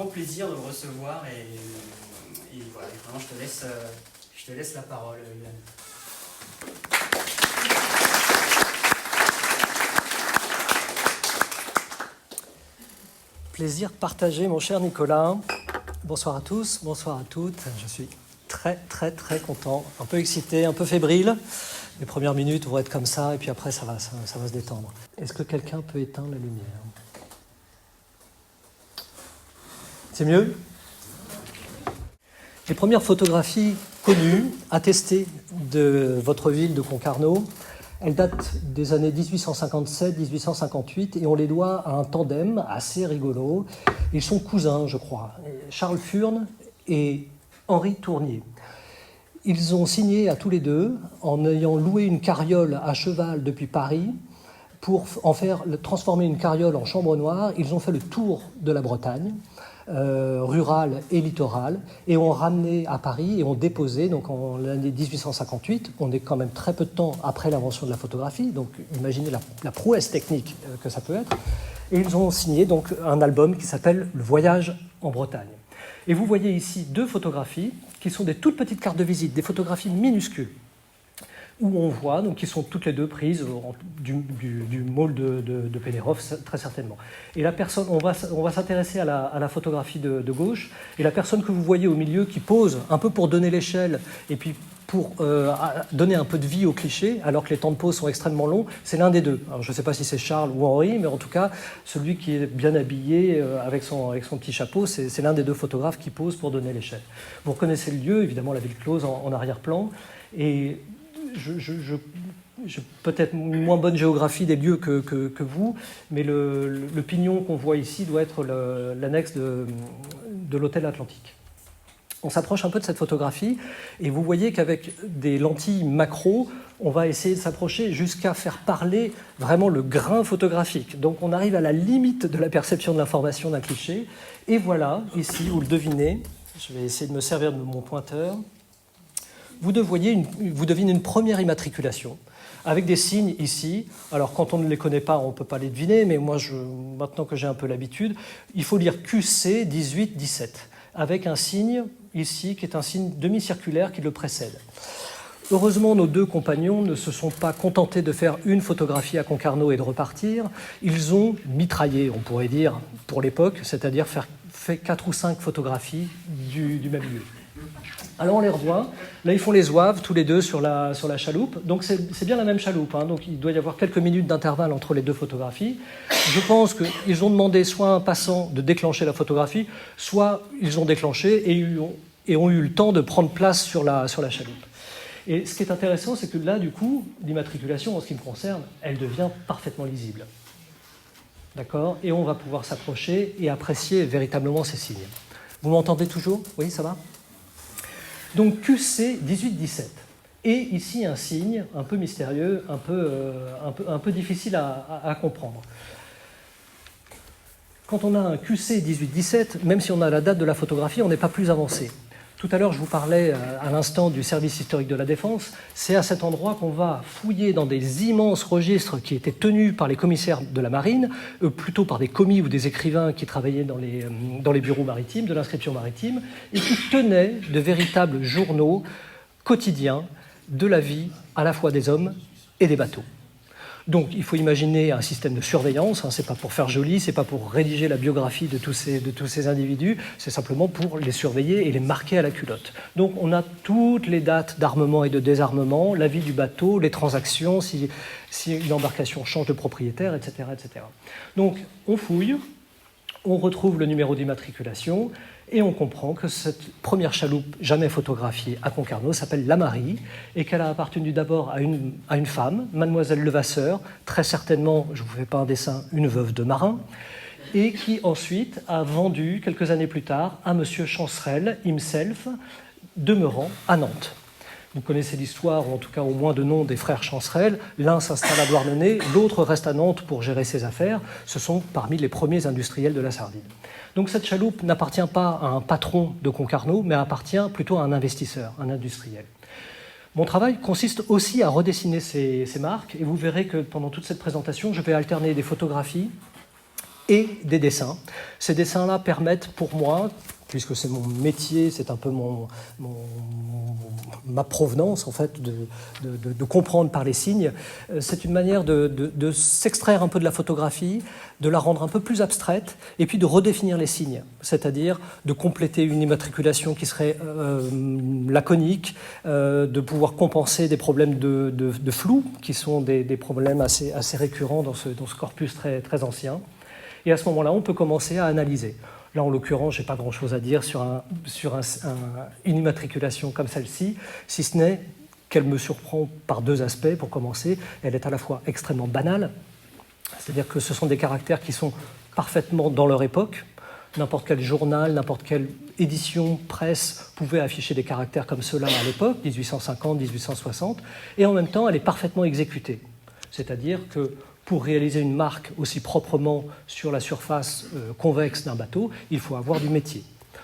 grand plaisir de le recevoir et voilà, vraiment je te laisse la parole, Yann. Plaisir partagé, mon cher Nicolas. Bonsoir à tous, bonsoir à toutes. Je suis très content, un peu excité, un peu fébrile. Les premières minutes vont être comme ça et puis après ça va se détendre. Est-ce que quelqu'un peut éteindre la lumière ? C'est mieux ? Les premières photographies connues, attestées de votre ville de Concarneau, elles datent des années 1857-1858 et on les doit à un tandem assez rigolo. Ils sont cousins, je crois, Charles Furne et Henri Tournier. Ils ont signé à tous les deux en ayant loué une carriole à cheval depuis Paris pour transformer une carriole en chambre noire. Ils ont fait le tour de la Bretagne, rurale et littorale, et ont ramené à Paris et ont déposé, donc en l'année 1858, on est quand même très peu de temps après l'invention de la photographie, donc imaginez la prouesse technique que ça peut être, et ils ont signé donc un album qui s'appelle « Le voyage en Bretagne ». Et vous voyez ici deux photographies qui sont des toutes petites cartes de visite, des photographies minuscules, où on voit, donc qui sont toutes les deux prises du môle de Pénéroff, très certainement. Et la personne, on va s'intéresser à la photographie de gauche, et la personne que vous voyez au milieu qui pose un peu pour donner l'échelle, et puis pour donner un peu de vie au cliché, alors que les temps de pause sont extrêmement longs, c'est l'un des deux. Alors, je ne sais pas si c'est Charles ou Henri, mais en tout cas, celui qui est bien habillé avec son petit chapeau, c'est l'un des deux photographes qui pose pour donner l'échelle. Vous reconnaissez le lieu, évidemment la ville close en arrière-plan, et je peut-être une moins bonne géographie des lieux que vous, mais le pignon qu'on voit ici doit être l'annexe de l'hôtel Atlantique. On s'approche un peu de cette photographie et vous voyez qu'avec des lentilles macro, on va essayer de s'approcher jusqu'à faire parler vraiment le grain photographique. Donc on arrive à la limite de la perception de l'information d'un cliché. Et voilà, ici, vous le devinez, je vais essayer de me servir de mon pointeur, vous devinez une première immatriculation avec des signes ici. Alors quand on ne les connaît pas, on ne peut pas les deviner, mais moi, maintenant que j'ai un peu l'habitude, il faut lire QC 1817, avec un signe ici qui est un signe demi-circulaire qui le précède. Heureusement, nos deux compagnons ne se sont pas contentés de faire une photographie à Concarneau et de repartir. Ils ont mitraillé, on pourrait dire, pour l'époque, c'est-à-dire fait 4 ou 5 photographies du même lieu. Alors on les revoit, là ils font les zouaves tous les deux sur la chaloupe, donc c'est bien la même chaloupe, hein. Donc il doit y avoir quelques minutes d'intervalle entre les deux photographies. Je pense qu'ils ont demandé soit à un passant de déclencher la photographie, soit ils ont déclenché et ont eu le temps de prendre place sur la chaloupe. Et ce qui est intéressant, c'est que là du coup, l'immatriculation en ce qui me concerne, elle devient parfaitement lisible. D'accord ? Et on va pouvoir s'approcher et apprécier véritablement ces signes. Vous m'entendez toujours ? Oui, ça va ? Donc QC 1817. Et ici un signe un peu mystérieux, un peu difficile à comprendre. Quand on a un QC 1817, même si on a la date de la photographie, on n'est pas plus avancé. Tout à l'heure, je vous parlais à l'instant du service historique de la Défense. C'est à cet endroit qu'on va fouiller dans des immenses registres qui étaient tenus par les commissaires de la Marine, plutôt par des commis ou des écrivains qui travaillaient dans les bureaux maritimes, de l'inscription maritime, et qui tenaient de véritables journaux quotidiens de la vie à la fois des hommes et des bateaux. Donc il faut imaginer un système de surveillance, hein, c'est pas pour faire joli, c'est pas pour rédiger la biographie de tous ces individus, c'est simplement pour les surveiller et les marquer à la culotte. Donc on a toutes les dates d'armement et de désarmement, la vie du bateau, les transactions, si une embarcation change de propriétaire, etc., etc. Donc on fouille, on retrouve le numéro d'immatriculation et on comprend que cette première chaloupe jamais photographiée à Concarneau s'appelle la Marie et qu'elle a appartenu d'abord à une femme, mademoiselle Levasseur, très certainement, je ne vous fais pas un dessin, une veuve de marin, et qui ensuite a vendu quelques années plus tard à monsieur Chancerelle himself, demeurant à Nantes. Vous connaissez l'histoire, ou en tout cas au moins de nom des frères Chancerelle. L'un s'installe à Douarnenez, l'autre reste à Nantes pour gérer ses affaires. Ce sont parmi les premiers industriels de la sardine. Donc cette chaloupe n'appartient pas à un patron de Concarneau, mais appartient plutôt à un investisseur, un industriel. Mon travail consiste aussi à redessiner ces marques, et vous verrez que pendant toute cette présentation, je vais alterner des photographies et des dessins. Ces dessins-là permettent pour moi, puisque c'est mon métier, c'est un peu ma provenance en fait de comprendre par les signes, c'est une manière de s'extraire un peu de la photographie, de la rendre un peu plus abstraite et puis de redéfinir les signes, c'est-à-dire de compléter une immatriculation qui serait laconique, de pouvoir compenser des problèmes de flou qui sont des problèmes assez récurrents dans ce corpus très ancien. Et à ce moment-là, on peut commencer à analyser. Là, en l'occurrence, je n'ai pas grand-chose à dire sur une immatriculation comme celle-ci, si ce n'est qu'elle me surprend par deux aspects. Pour commencer, elle est à la fois extrêmement banale, c'est-à-dire que ce sont des caractères qui sont parfaitement dans leur époque. N'importe quel journal, n'importe quelle édition, presse pouvait afficher des caractères comme ceux-là à l'époque, 1850, 1860, et en même temps, elle est parfaitement exécutée. C'est-à-dire que pour réaliser une marque aussi proprement sur la surface convexe d'un bateau, il faut avoir du métier.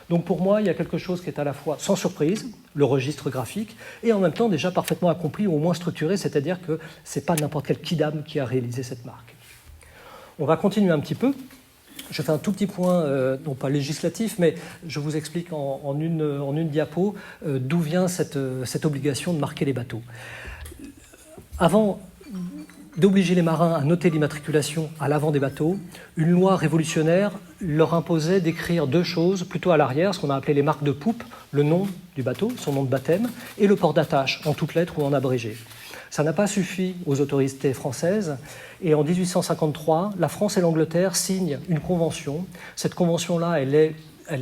Donc pour moi, il y a quelque chose qui est à la fois sans surprise, le registre graphique, et en même temps déjà parfaitement accompli ou au moins structuré, c'est-à-dire que ce n'est pas n'importe quel kidam qui a réalisé cette marque. On va continuer un petit peu. Je fais un tout petit point, non pas législatif, mais je vous explique en une diapo d'où vient cette obligation de marquer les bateaux. Avant d'obliger les marins à noter l'immatriculation à l'avant des bateaux, une loi révolutionnaire leur imposait d'écrire deux choses, plutôt à l'arrière, ce qu'on a appelé les marques de poupe, le nom du bateau, son nom de baptême, et le port d'attache, en toutes lettres ou en abrégé. Ça n'a pas suffi aux autorités françaises, et en 1853, la France et l'Angleterre signent une convention. Cette convention-là, elle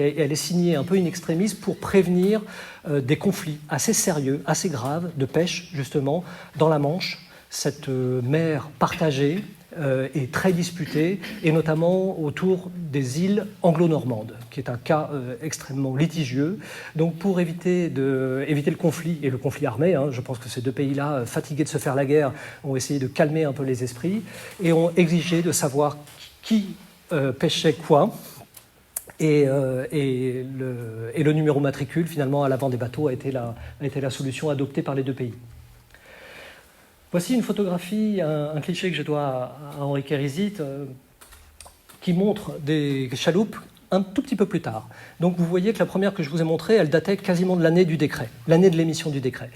est signée un peu in extremis pour prévenir des conflits assez sérieux, assez graves, de pêche, justement, dans la Manche, cette mer partagée est très disputée, et notamment autour des îles anglo-normandes, qui est un cas extrêmement litigieux. Donc pour éviter le conflit, et le conflit armé, je pense que ces deux pays-là, fatigués de se faire la guerre, ont essayé de calmer un peu les esprits, et ont exigé de savoir qui pêchait quoi, et le numéro matricule, finalement, à l'avant des bateaux, a été la solution adoptée par les deux pays. Voici une photographie, un cliché que je dois à Henri Kérizit, qui montre des chaloupes un tout petit peu plus tard. Donc vous voyez que la première que je vous ai montrée, elle datait quasiment de l'année du décret, l'année de l'émission du décret.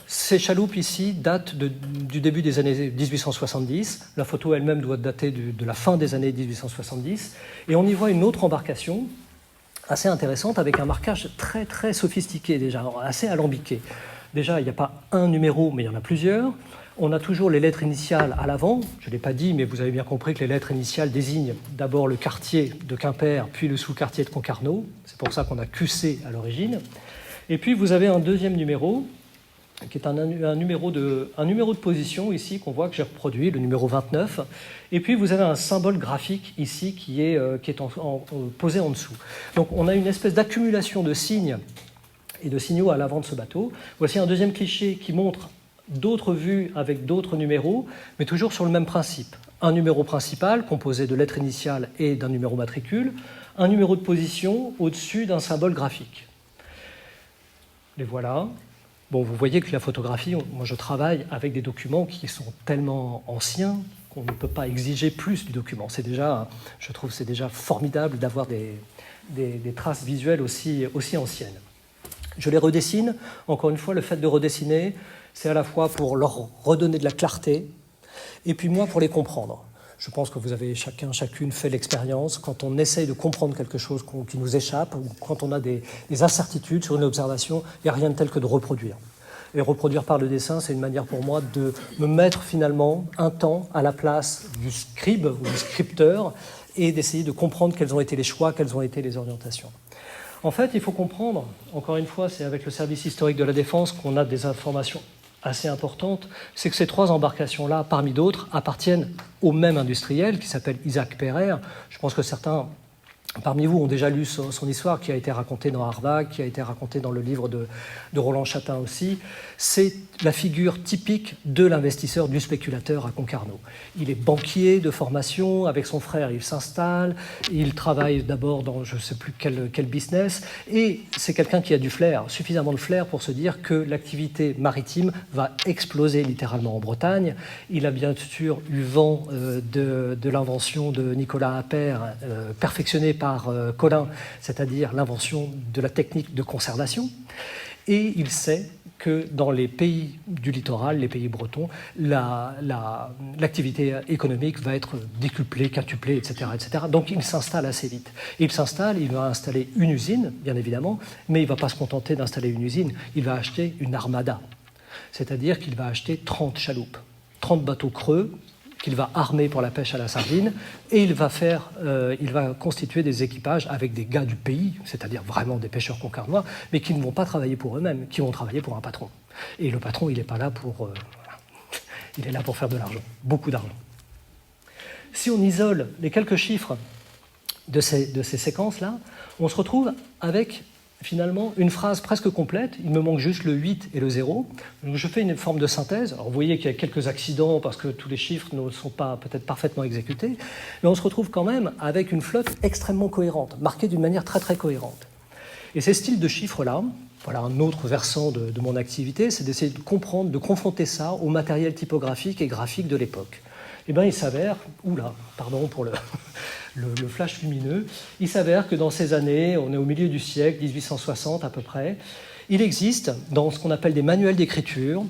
Ces chaloupes ici datent du début des années 1870. La photo elle-même doit dater de la fin des années 1870. Et on y voit une autre embarcation assez intéressante avec un marquage très très sophistiqué déjà, assez alambiqué. Déjà, il n'y a pas un numéro, mais il y en a plusieurs. On a toujours les lettres initiales à l'avant. Je ne l'ai pas dit, mais vous avez bien compris que les lettres initiales désignent d'abord le quartier de Quimper, puis le sous-quartier de Concarneau. C'est pour ça qu'on a QC à l'origine. Et puis, vous avez un deuxième numéro, qui est un numéro de position ici, qu'on voit que j'ai reproduit, le numéro 29. Et puis, vous avez un symbole graphique ici qui est posé en dessous. Donc, on a une espèce d'accumulation de signes et de signaux à l'avant de ce bateau. Voici un deuxième cliché qui montre d'autres vues avec d'autres numéros, mais toujours sur le même principe. Un numéro principal composé de lettres initiales et d'un numéro matricule, un numéro de position au-dessus d'un symbole graphique. Les voilà. Bon, vous voyez que la photographie, moi je travaille avec des documents qui sont tellement anciens qu'on ne peut pas exiger plus du document. Je trouve que c'est déjà formidable d'avoir des traces visuelles aussi anciennes. Je les redessine. Encore une fois, le fait de redessiner, c'est à la fois pour leur redonner de la clarté, et puis moi pour les comprendre. Je pense que vous avez chacune fait l'expérience. Quand on essaye de comprendre quelque chose qui nous échappe, ou quand on a des incertitudes sur une observation, il n'y a rien de tel que de reproduire. Et reproduire par le dessin, c'est une manière pour moi de me mettre finalement un temps à la place du scribe ou du scripteur, et d'essayer de comprendre quels ont été les choix, quelles ont été les orientations. En fait, il faut comprendre, encore une fois, c'est avec le service historique de la Défense qu'on a des informations assez importante, c'est que ces trois embarcations-là, parmi d'autres, appartiennent au même industriel qui s'appelle Isaac Pereire. Je pense que certains parmi vous ont déjà lu son histoire, qui a été racontée dans Harvard, qui a été racontée dans le livre de Roland Chatin aussi. C'est la figure typique de l'investisseur, du spéculateur à Concarneau. Il est banquier de formation, avec son frère il s'installe, il travaille d'abord dans je ne sais plus quel business, et c'est quelqu'un qui a du flair, suffisamment de flair pour se dire que l'activité maritime va exploser littéralement en Bretagne. Il a bien sûr eu vent de l'invention de Nicolas Appert, perfectionnée par Colin, c'est-à-dire l'invention de la technique de conservation. Et il sait que dans les pays du littoral, les pays bretons, l'activité économique va être décuplée, quintuplée, etc., etc. Donc il s'installe assez vite. Il s'installe, il va installer une usine, bien évidemment, mais il ne va pas se contenter d'installer une usine, il va acheter une armada. C'est-à-dire qu'il va acheter 30 chaloupes, 30 bateaux creux, qu'il va armer pour la pêche à la sardine, et il va constituer des équipages avec des gars du pays, c'est-à-dire vraiment des pêcheurs concarnois, mais qui ne vont pas travailler pour eux-mêmes, qui vont travailler pour un patron. Et le patron, il n'est pas là pour... il est là pour faire de l'argent, beaucoup d'argent. Si on isole les quelques chiffres de ces séquences-là, on se retrouve avec finalement une phrase presque complète. Il me manque juste le 8 et le 0. Donc je fais une forme de synthèse. Alors vous voyez qu'il y a quelques accidents parce que tous les chiffres ne sont pas peut-être parfaitement exécutés, mais on se retrouve quand même avec une flotte extrêmement cohérente, marquée d'une manière très très cohérente. Et ces styles de chiffres-là, voilà un autre versant de mon activité, c'est d'essayer de comprendre, de confronter ça au matériel typographique et graphique de l'époque. Eh bien, il s'avère, pardon pour le flash lumineux, il s'avère que dans ces années, on est au milieu du siècle, 1860 à peu près, il existe dans ce qu'on appelle des manuels d'écriture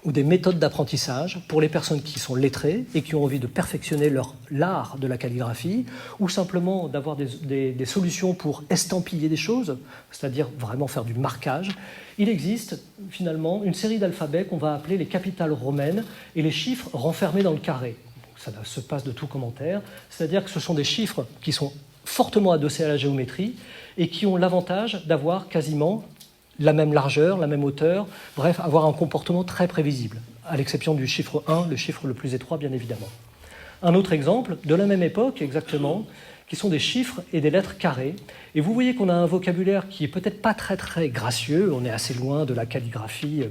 ou des méthodes d'apprentissage pour les personnes qui sont lettrées et qui ont envie de perfectionner l'art de la calligraphie ou simplement d'avoir des solutions pour estampiller des choses, c'est-à-dire vraiment faire du marquage. Il existe finalement une série d'alphabets qu'on va appeler les capitales romaines et les chiffres renfermés dans le carré. Ça se passe de tout commentaire, c'est-à-dire que ce sont des chiffres qui sont fortement adossés à la géométrie et qui ont l'avantage d'avoir quasiment la même largeur, la même hauteur, bref, avoir un comportement très prévisible, à l'exception du chiffre 1, le chiffre le plus étroit, bien évidemment. Un autre exemple, de la même époque exactement, qui sont des chiffres et des lettres carrées. Et vous voyez qu'on a un vocabulaire qui est peut-être pas très très gracieux, on est assez loin de la calligraphie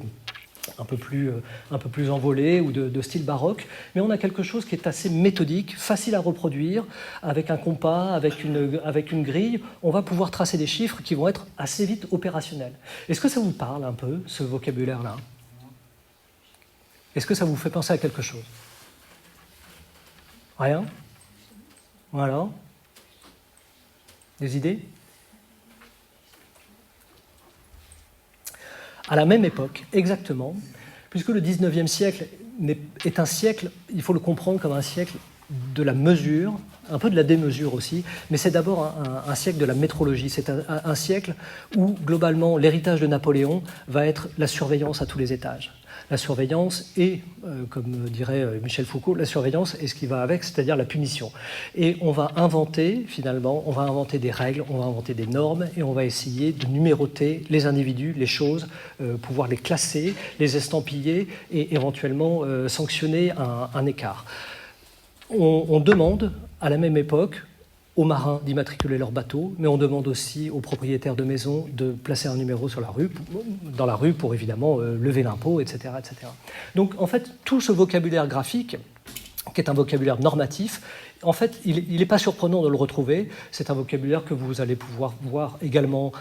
un peu plus envolée ou de style baroque, mais on a quelque chose qui est assez méthodique, facile à reproduire, avec un compas, avec une grille, on va pouvoir tracer des chiffres qui vont être assez vite opérationnels. Est-ce que ça vous parle un peu, ce vocabulaire-là ? Est-ce que ça vous fait penser à quelque chose ? Rien ? Voilà. Des idées ? À la même époque, exactement, puisque le 19e siècle est un siècle, il faut le comprendre comme un siècle de la mesure, un peu de la démesure aussi, mais c'est d'abord un siècle de la métrologie. C'est un siècle où, globalement, l'héritage de Napoléon va être la surveillance à tous les étages. La surveillance et, comme dirait Michel Foucault, la surveillance est ce qui va avec, c'est-à-dire la punition. Et on va inventer, finalement, des règles, on va inventer des normes et on va essayer de numéroter les individus, les choses, pouvoir les classer, les estampiller et éventuellement sanctionner un écart. On demande, à la même époque, aux marins d'immatriculer leur bateau, mais on demande aussi aux propriétaires de maisons de placer un numéro dans la rue pour évidemment lever l'impôt, etc., etc. Donc en fait, tout ce vocabulaire graphique, qui est un vocabulaire normatif, en fait, il n'est pas surprenant de le retrouver. C'est un vocabulaire que vous allez pouvoir voir également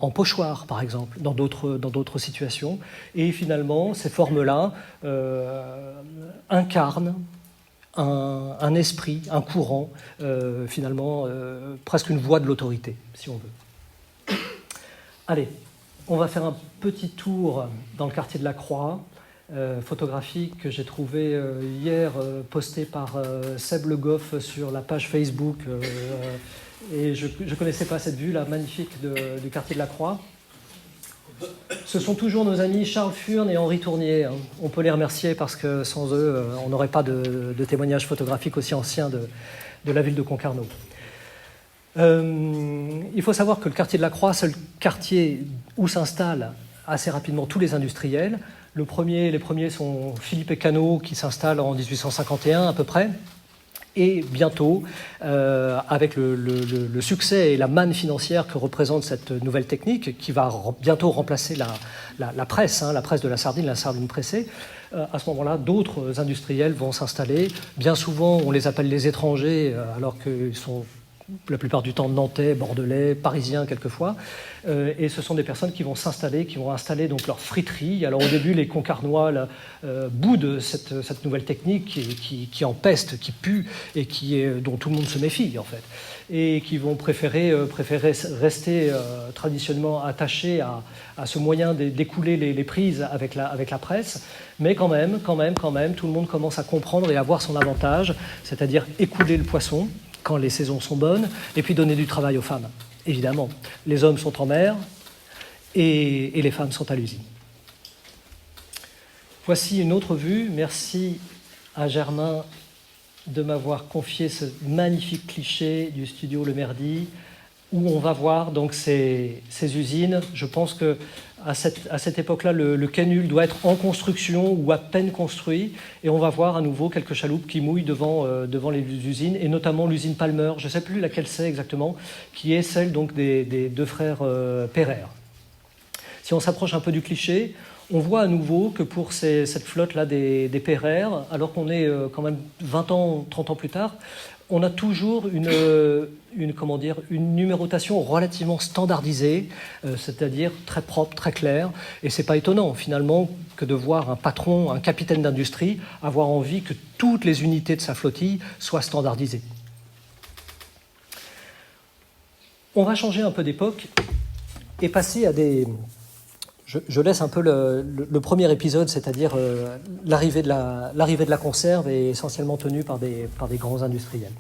en pochoir, par exemple, dans d'autres situations. Et finalement, ces formes-là incarnent un esprit, un courant, finalement, presque une voix de l'autorité, si on veut. Allez, on va faire un petit tour dans le quartier de la Croix, photographie que j'ai trouvée hier, postée par Seb Le Goff sur la page Facebook, et je ne connaissais pas cette vue-là, magnifique du quartier de la Croix. Ce sont toujours nos amis Charles Furne et Henri Tournier. On peut les remercier parce que sans eux, on n'aurait pas de témoignages photographiques aussi anciens de la ville de Concarneau. Il faut savoir que le quartier de la Croix, c'est le quartier où s'installent assez rapidement tous les industriels. Les premiers sont Philippe et Cano qui s'installent en 1851 à peu près. Et bientôt, avec le succès et la manne financière que représente cette nouvelle technique, qui va bientôt remplacer la presse, la presse de la sardine pressée, à ce moment-là, d'autres industriels vont s'installer. Bien souvent, on les appelle les étrangers, alors qu'ils sont la plupart du temps nantais, bordelais, parisiens quelquefois, et ce sont des personnes qui vont s'installer, qui vont installer donc leur friterie. Alors au début, les Concarnois boudent cette nouvelle technique qui empeste, qui pue et dont tout le monde se méfie en fait, et qui vont préférer rester traditionnellement attachés à ce moyen d'écouler les prises avec la presse, mais quand même, tout le monde commence à comprendre et à voir son avantage, c'est-à-dire écouler le poisson quand les saisons sont bonnes, et puis donner du travail aux femmes, évidemment. Les hommes sont en mer, et les femmes sont à l'usine. Voici une autre vue. Merci à Germain de m'avoir confié ce magnifique cliché du studio Le Merdi, où on va voir donc ces usines. Je pense que à cette époque-là, le quai Nul doit être en construction ou à peine construit, et on va voir à nouveau quelques chaloupes qui mouillent devant les usines, et notamment l'usine Palmer, je ne sais plus laquelle c'est exactement, qui est celle donc des deux frères Pereire. Si on s'approche un peu du cliché, on voit à nouveau que pour cette flotte-là des Pereire, alors qu'on est quand même 20 ans, 30 ans plus tard, on a toujours une numérotation relativement standardisée, c'est-à-dire très propre, très claire. Et ce n'est pas étonnant, finalement, que de voir un patron, un capitaine d'industrie, avoir envie que toutes les unités de sa flottille soient standardisées. On va changer un peu d'époque et passer à des... Je laisse un peu le premier épisode, c'est-à-dire l'arrivée de la conserve, est essentiellement tenue par des grands industriels.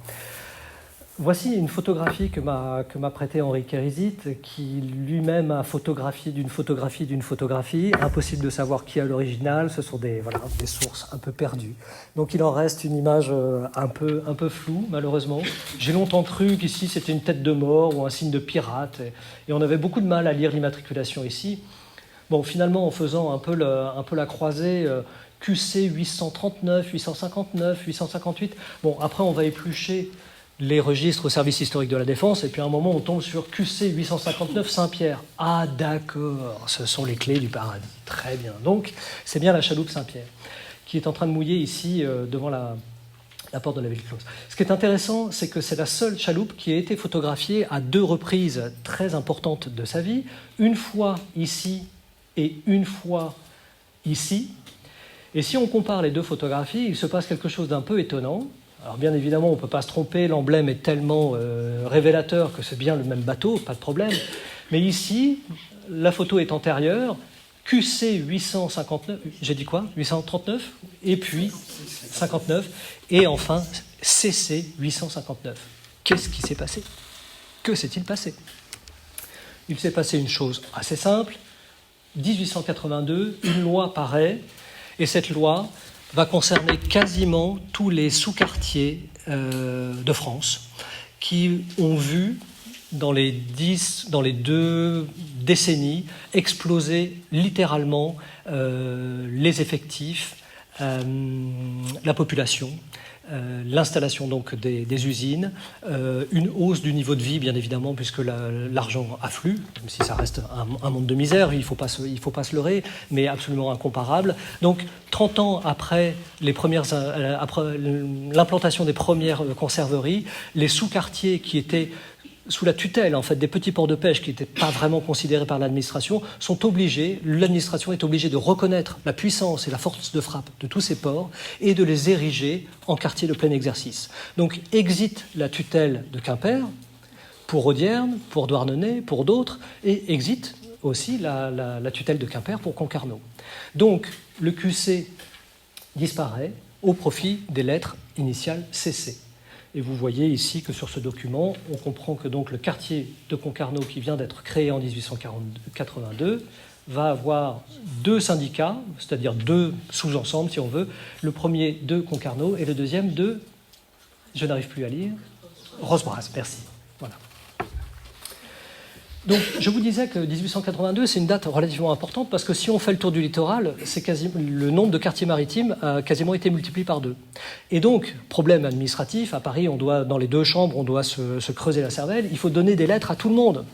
Voici une photographie que m'a prêtée Henri Kérizit, qui lui-même a photographié d'une photographie. Impossible de savoir qui a l'original, ce sont des sources un peu perdues. Donc il en reste une image un peu floue, malheureusement. J'ai longtemps cru qu'ici c'était une tête de mort ou un signe de pirate, et on avait beaucoup de mal à lire l'immatriculation ici. Bon, finalement, en faisant un peu la croisée, QC 839, 859, 858, bon, après on va éplucher les registres au service historique de la Défense, et puis à un moment on tombe sur QC 859 Saint-Pierre. Ah d'accord, ce sont les clés du paradis. Très bien. Donc c'est bien la chaloupe Saint-Pierre qui est en train de mouiller ici devant la porte de la ville close. Ce qui est intéressant, c'est que c'est la seule chaloupe qui a été photographiée à 2 reprises très importantes de sa vie, une fois ici et une fois ici. Et si on compare les 2 photographies, il se passe quelque chose d'un peu étonnant. Alors bien évidemment, on ne peut pas se tromper, l'emblème est tellement révélateur que c'est bien le même bateau, pas de problème. Mais ici, la photo est antérieure, QC 859, j'ai dit quoi 839, et puis 59, et enfin CC 859. Qu'est-ce qui s'est passé? Que s'est-il passé? Il s'est passé une chose assez simple. 1882, une loi paraît, et cette loi va concerner quasiment tous les sous-quartiers de France qui ont vu, dans les 2 décennies, exploser littéralement les effectifs, la population, l'installation donc des usines, une hausse du niveau de vie bien évidemment puisque l'argent afflue, même si ça reste un monde de misère, il faut pas se leurrer, mais absolument incomparable. Donc 30 ans après l'implantation des premières conserveries, les sous-quartiers qui étaient sous la tutelle en fait, des petits ports de pêche qui n'étaient pas vraiment considérés par l'administration, l'administration est obligée de reconnaître la puissance et la force de frappe de tous ces ports et de les ériger en quartiers de plein exercice. Donc exit la tutelle de Quimper pour Audierne, pour Douarnenez, pour d'autres, et exit aussi la tutelle de Quimper pour Concarneau. Donc le QC disparaît au profit des lettres initiales CC. Et vous voyez ici que sur ce document, on comprend que donc le quartier de Concarneau, qui vient d'être créé en 1882, va avoir 2 syndicats, c'est-à-dire 2 sous-ensembles, si on veut. Le premier de Concarneau et le deuxième de, je n'arrive plus à lire, Rosebras, merci. Voilà. Donc, je vous disais que 1882, c'est une date relativement importante parce que si on fait le tour du littoral, le nombre de quartiers maritimes a quasiment été multiplié par 2. Et donc, problème administratif, à Paris, dans les 2 chambres, on doit se creuser la cervelle, il faut donner des lettres à tout le monde.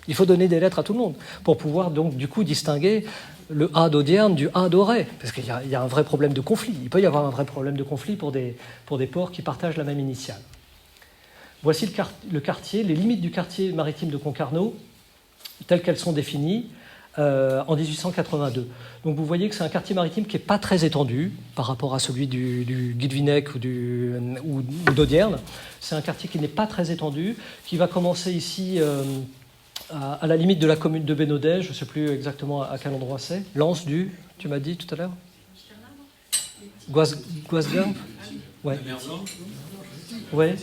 Il faut donner des lettres à tout le monde pour pouvoir donc du coup distinguer le A d'Audierne du A d'Auray, parce qu'il y a un vrai problème de conflit. Il peut y avoir un vrai problème de conflit pour des ports qui partagent la même initiale. Voici le quartier, les limites du quartier maritime de Concarneau, telles qu'elles sont définies en 1882. Donc vous voyez que c'est un quartier maritime qui n'est pas très étendu par rapport à celui du Guilvinec ou d'Audierne. C'est un quartier qui n'est pas très étendu, qui va commencer ici à la limite de la commune de Bénodet, je ne sais plus exactement à quel endroit c'est. L'anse tu m'as dit tout à l'heure Guasgarn. Ouais. Ouais.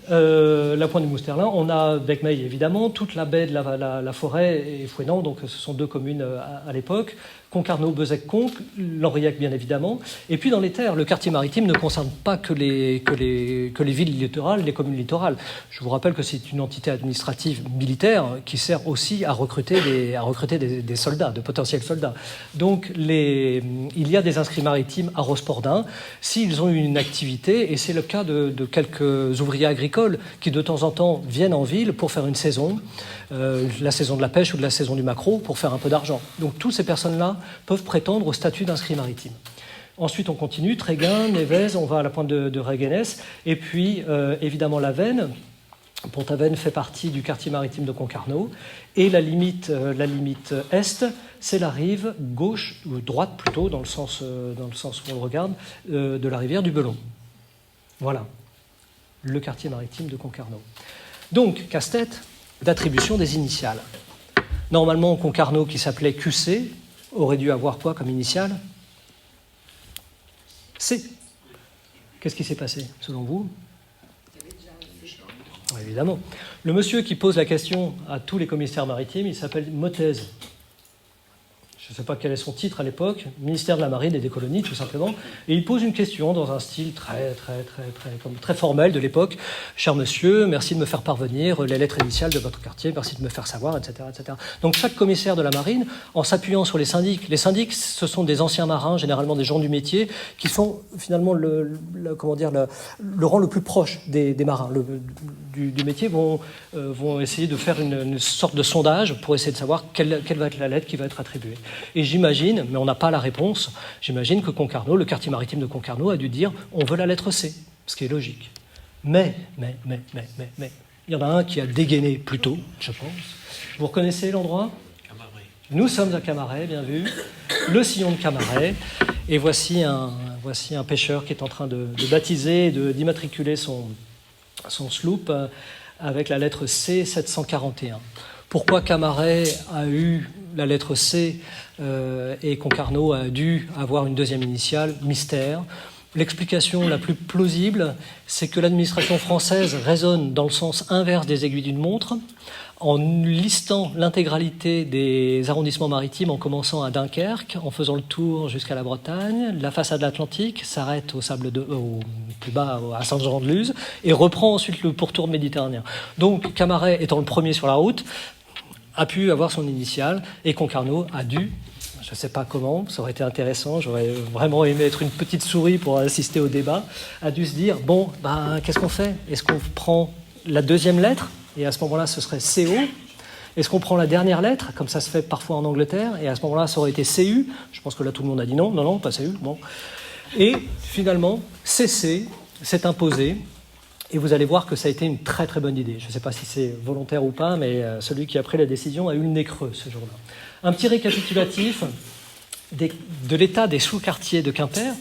La Pointe du Mousterlin, on a Becmeil évidemment, toute la baie de la Forêt et Fouesnant, donc ce sont 2 communes à l'époque, Concarneau, Beuzec-Conques, Lenriac bien évidemment, et puis dans les terres, le quartier maritime ne concerne pas que les villes littorales, les communes littorales. Je vous rappelle que c'est une entité administrative militaire qui sert aussi à recruter des soldats, de potentiels soldats. Donc il y a des inscrits maritimes à Rospordin, s'ils ont une activité, et c'est le cas de quelques ouvriers agricoles qui de temps en temps viennent en ville pour faire une saison, la saison de la pêche ou de la saison du maquereau, pour faire un peu d'argent. Donc toutes ces personnes-là peuvent prétendre au statut d'inscrit maritime. Ensuite, on continue, Tréguin, Névez, on va à la pointe de Réguenès, et puis évidemment la Veine. Pont-Aven fait partie du quartier maritime de Concarneau, et la limite est, c'est la rive gauche, ou droite plutôt, dans le sens où on le regarde, de la rivière du Belon. Voilà, le quartier maritime de Concarneau. Donc, casse-tête d'attribution des initiales. Normalement, Concarneau, qui s'appelait QC, aurait dû avoir quoi comme initiale? C. Qu'est-ce qui s'est passé, selon vous? Évidemment. Le monsieur qui pose la question à tous les commissaires maritimes, il s'appelle Motez. Je ne sais pas quel est son titre à l'époque, ministère de la Marine et des Colonies, tout simplement. Et il pose une question dans un style très formel de l'époque. Cher monsieur, merci de me faire parvenir les lettres initiales de votre quartier, merci de me faire savoir, etc., etc. Donc chaque commissaire de la Marine, en s'appuyant sur les syndics, ce sont des anciens marins, généralement des gens du métier, qui sont finalement le rang le plus proche des marins du métier, vont essayer de faire une sorte de sondage pour essayer de savoir quelle va être la lettre qui va être attribuée. Et j'imagine, mais on n'a pas la réponse, j'imagine que Concarneau, le quartier maritime de Concarneau, a dû dire « on veut la lettre C », ce qui est logique. Mais, il y en a un qui a dégainé plus tôt, je pense. Vous reconnaissez l'endroit ? Camaret. Nous sommes à Camaret, bien vu, le sillon de Camaret, et voici un pêcheur qui est en train de baptiser, d'immatriculer son sloop avec la lettre C 741. Pourquoi Camaret a eu la lettre C et Concarneau a dû avoir une deuxième initiale? Mystère. L'explication la plus plausible, c'est que l'administration française raisonne dans le sens inverse des aiguilles d'une montre, en listant l'intégralité des arrondissements maritimes en commençant à Dunkerque, en faisant le tour jusqu'à la Bretagne. La façade atlantique s'arrête au plus bas à Saint-Jean-de-Luz et reprend ensuite le pourtour méditerranéen. Donc Camaret étant le premier sur la route, a pu avoir son initiale et Concarneau a dû, je ne sais pas comment, ça aurait été intéressant, j'aurais vraiment aimé être une petite souris pour assister au débat, a dû se dire, bon, qu'est-ce qu'on fait? Est-ce qu'on prend la deuxième lettre, et à ce moment-là, ce serait CO? Est-ce qu'on prend la dernière lettre, comme ça se fait parfois en Angleterre, et à ce moment-là, ça aurait été CU? Je pense que là, tout le monde a dit non, pas CU, bon. Et finalement, CC s'est imposé, et vous allez voir que ça a été une très très bonne idée. Je ne sais pas si c'est volontaire ou pas, mais celui qui a pris la décision a eu le nez creux ce jour-là. Un petit récapitulatif de l'état des sous-quartiers de Quimper.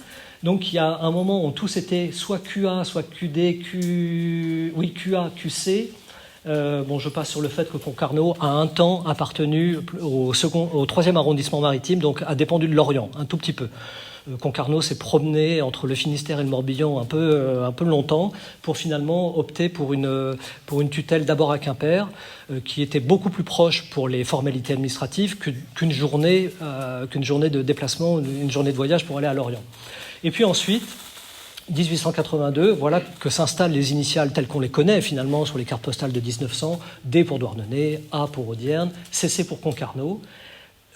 Donc il y a un moment où tous étaient soit QA, soit QD, QA, QC. Je passe sur le fait que Concarneau a un temps appartenu au 3e arrondissement maritime, donc a dépendu de Lorient, un tout petit peu. Concarneau s'est promené entre le Finistère et le Morbihan un peu longtemps pour finalement opter pour une tutelle d'abord à Quimper, qui était beaucoup plus proche pour les formalités administratives qu'une journée de déplacement, une journée de voyage pour aller à Lorient. Et puis ensuite, 1882, voilà que s'installent les initiales telles qu'on les connaît finalement sur les cartes postales de 1900, D pour Douarnenez, A pour Audierne, CC pour Concarneau.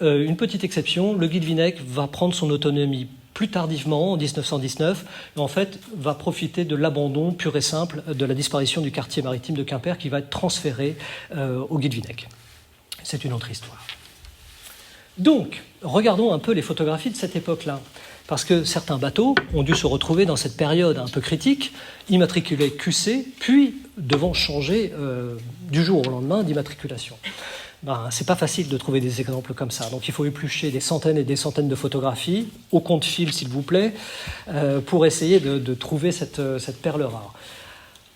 Une petite exception, le Guilvinec va prendre son autonomie plus tardivement, en 1919, et en fait va profiter de l'abandon pur et simple de la disparition du quartier maritime de Quimper qui va être transféré au Guilvinec. C'est une autre histoire. Donc, regardons un peu les photographies de cette époque-là. Parce que certains bateaux ont dû se retrouver dans cette période un peu critique, immatriculés QC, puis devant changer du jour au lendemain d'immatriculation. C'est pas facile de trouver des exemples comme ça. Donc il faut éplucher des centaines et des centaines de photographies, au compte-fil s'il vous plaît, pour essayer de trouver cette perle rare.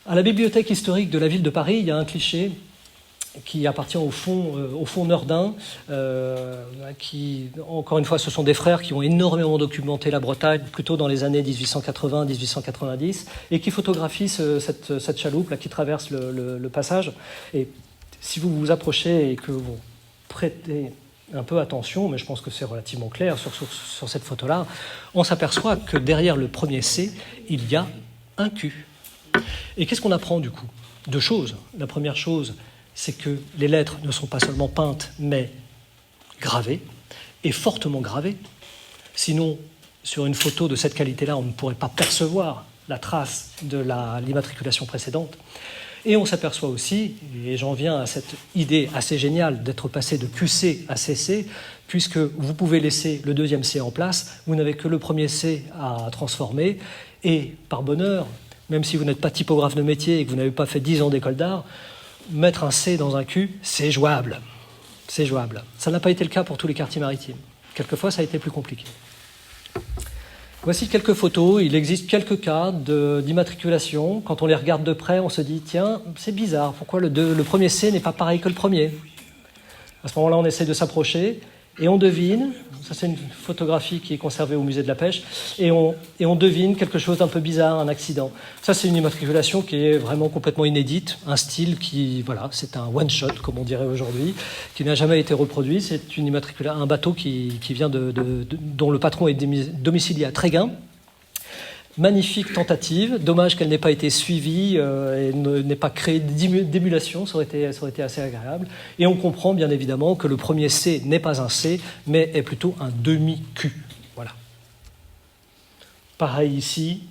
À la bibliothèque historique de la ville de Paris, il y a un cliché qui appartient au fond nordin, qui, encore une fois, ce sont des frères qui ont énormément documenté la Bretagne, plutôt dans les années 1880-1890, et qui photographient cette chaloupe là, qui traverse le passage. Et si vous vous approchez et que vous prêtez un peu attention, mais je pense que c'est relativement clair sur cette photo-là, on s'aperçoit que derrière le premier C, il y a un Q. Et qu'est-ce qu'on apprend du coup? Deux choses. La première chose, c'est que les lettres ne sont pas seulement peintes, mais gravées, et fortement gravées. Sinon, sur une photo de cette qualité-là, on ne pourrait pas percevoir la trace de l'immatriculation précédente. Et on s'aperçoit aussi, et j'en viens à cette idée assez géniale d'être passé de QC à CC, puisque vous pouvez laisser le deuxième C en place, vous n'avez que le premier C à transformer, et par bonheur, même si vous n'êtes pas typographe de métier et que vous n'avez pas fait 10 ans d'école d'art, mettre un C dans un Q, c'est jouable. C'est jouable. Ça n'a pas été le cas pour tous les quartiers maritimes. Quelquefois, ça a été plus compliqué. Voici quelques photos. Il existe quelques cas d'immatriculation. Quand on les regarde de près, on se dit, tiens, c'est bizarre. Pourquoi le premier C n'est pas pareil que le premier? À ce moment-là, on essaie de s'approcher et on devine, ça c'est une photographie qui est conservée au musée de la pêche, et on devine quelque chose d'un peu bizarre, un accident. Ça c'est une immatriculation qui est vraiment complètement inédite, un style qui, voilà, c'est un one-shot, comme on dirait aujourd'hui, qui n'a jamais été reproduit. C'est un bateau qui vient dont le patron est domicilié à Tréguin. Magnifique tentative, dommage qu'elle n'ait pas été suivie et n'ait pas créé d'émulation, ça aurait été assez agréable. Et on comprend bien évidemment que le premier C n'est pas un C, mais est plutôt un demi-Q. Voilà. Pareil ici,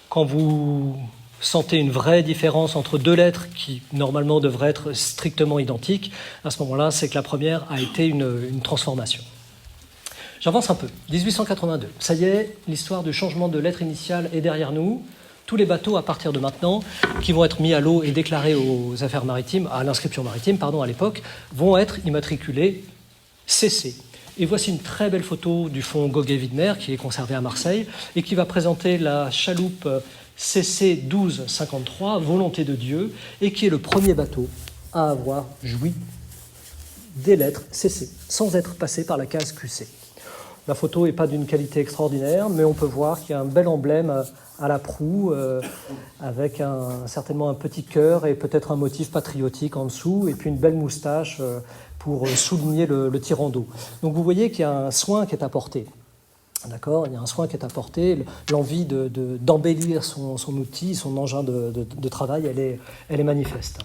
quand vous sentez une vraie différence entre deux lettres qui normalement devraient être strictement identiques, à ce moment-là, c'est que la première a été une transformation. J'avance un peu. 1882. Ça y est, l'histoire du changement de lettre initiale est derrière nous. Tous les bateaux, à partir de maintenant, qui vont être mis à l'eau et déclarés aux affaires maritimes, à l'inscription maritime, à l'époque, vont être immatriculés CC. Et voici une très belle photo du fond Goguet-Widmer, qui est conservé à Marseille, et qui va présenter la chaloupe CC 1253, Volonté de Dieu, et qui est le premier bateau à avoir joui des lettres CC, sans être passé par la case QC. La photo n'est pas d'une qualité extraordinaire, mais on peut voir qu'il y a un bel emblème à la proue, avec certainement un petit cœur et peut-être un motif patriotique en dessous, et puis une belle moustache pour souligner le tirant d'eau. Donc vous voyez qu'il y a un soin qui est apporté. D'accord, il y a un soin qui est apporté, l'envie d'embellir son outil, son engin de travail, elle est manifeste.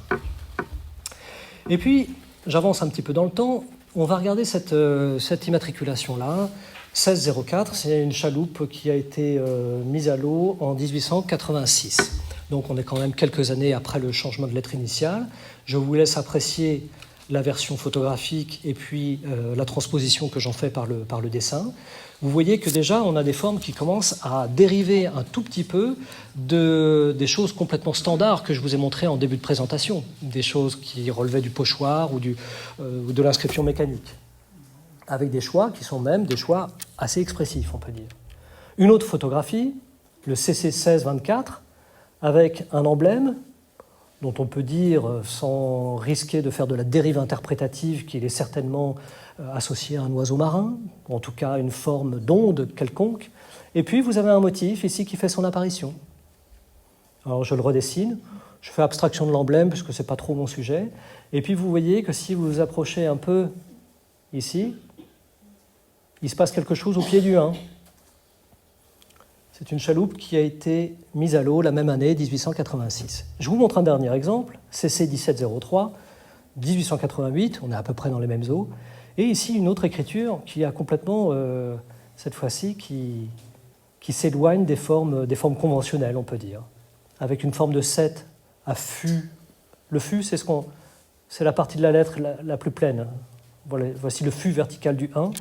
Et puis, j'avance un petit peu dans le temps. On va regarder cette immatriculation-là, 1604, c'est une chaloupe qui a été mise à l'eau en 1886. Donc on est quand même quelques années après le changement de lettre initiale. Je vous laisse apprécier la version photographique et puis la transposition que j'en fais par le dessin. Vous voyez que déjà on a des formes qui commencent à dériver un tout petit peu des choses complètement standards que je vous ai montrées en début de présentation, des choses qui relevaient du pochoir ou de l'inscription mécanique, avec des choix qui sont même des choix assez expressifs, on peut dire. Une autre photographie, le CC 1624, avec un emblème dont on peut dire, sans risquer de faire de la dérive interprétative, qu'il est certainement associé à un oiseau marin, ou en tout cas une forme d'onde quelconque. Et puis vous avez un motif ici qui fait son apparition. Alors je le redessine, je fais abstraction de l'emblème puisque ce n'est pas trop mon sujet. Et puis vous voyez que si vous vous approchez un peu ici, il se passe quelque chose au pied du 1. C'est une chaloupe qui a été mise à l'eau la même année, 1886. Je vous montre un dernier exemple, CC 1703, 1888, on est à peu près dans les mêmes eaux. Et ici, une autre écriture qui a complètement, cette fois-ci, qui s'éloigne des formes conventionnelles, on peut dire, avec une forme de 7 à fût. Le fût, c'est la partie de la lettre la plus pleine. Voilà, voici le fût vertical du 1,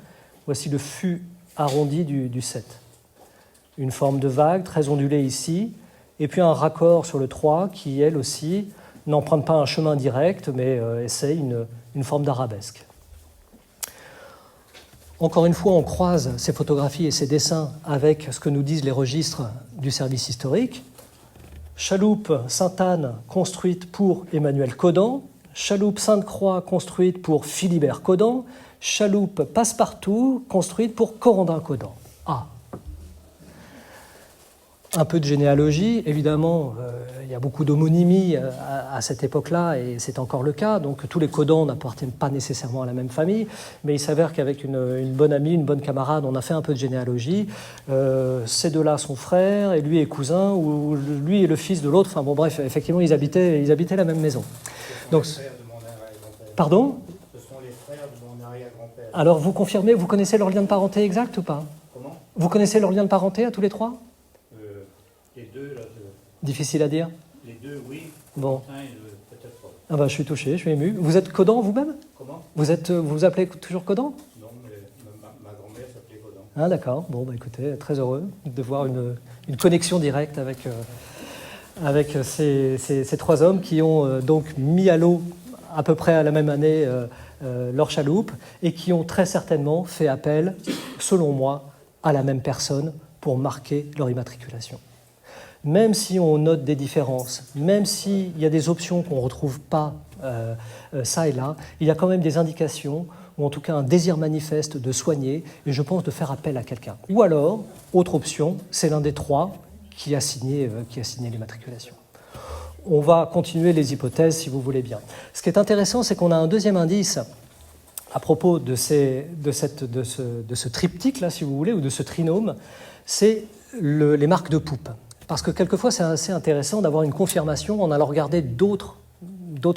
voici le fût arrondi du 7. Une forme de vague très ondulée ici, et puis un raccord sur le 3 qui, elle aussi, n'emprunte pas un chemin direct, mais essaye une forme d'arabesque. Encore une fois, on croise ces photographies et ces dessins avec ce que nous disent les registres du service historique. Chaloupe Sainte-Anne construite pour Emmanuel Caudan, chaloupe Sainte-Croix construite pour Philibert Caudan, chaloupe Passepartout construite pour Corandin Caudan. Ah. Un peu de généalogie, évidemment, il y a beaucoup d'homonymie à cette époque-là, et c'est encore le cas, donc tous les Caudan n'appartiennent pas nécessairement à la même famille, mais il s'avère qu'avec une bonne amie, une bonne camarade, on a fait un peu de généalogie. Ces deux-là sont frères, et lui est cousin, ou lui est le fils de l'autre, enfin bon bref, effectivement, ils habitaient la même maison. Donc, pardon ? Ce sont les frères de mon arrière-grand-père. Alors vous confirmez, vous connaissez leur lien de parenté exact ou pas ? Comment ? Vous connaissez leur lien de parenté à tous les trois ? Les deux, là, Difficile à dire ? les deux, oui. Bon. Peut-être pas. Ah bah, je suis touché, je suis ému. Vous êtes Caudan vous-même ? Comment ? Vous vous appelez toujours Caudan ? Non, mais ma grand-mère s'appelait Caudan. Ah d'accord, bon bah écoutez, très heureux de voir une connexion directe avec ces trois hommes qui ont donc mis à l'eau à peu près à la même année leur chaloupe et qui ont très certainement fait appel, selon moi, à la même personne pour marquer leur immatriculation. Même si on note des différences, même s'il y a des options qu'on ne retrouve pas ça et là, il y a quand même des indications, ou en tout cas un désir manifeste de soigner, et je pense de faire appel à quelqu'un. Ou alors, autre option, c'est l'un des trois qui a signé l'immatriculation. On va continuer les hypothèses si vous voulez bien. Ce qui est intéressant, c'est qu'on a un deuxième indice à propos de ce triptyque, là, si vous voulez, ou de ce trinôme, c'est les marques de poupe. Parce que quelquefois, c'est assez intéressant d'avoir une confirmation en allant regarder d'autres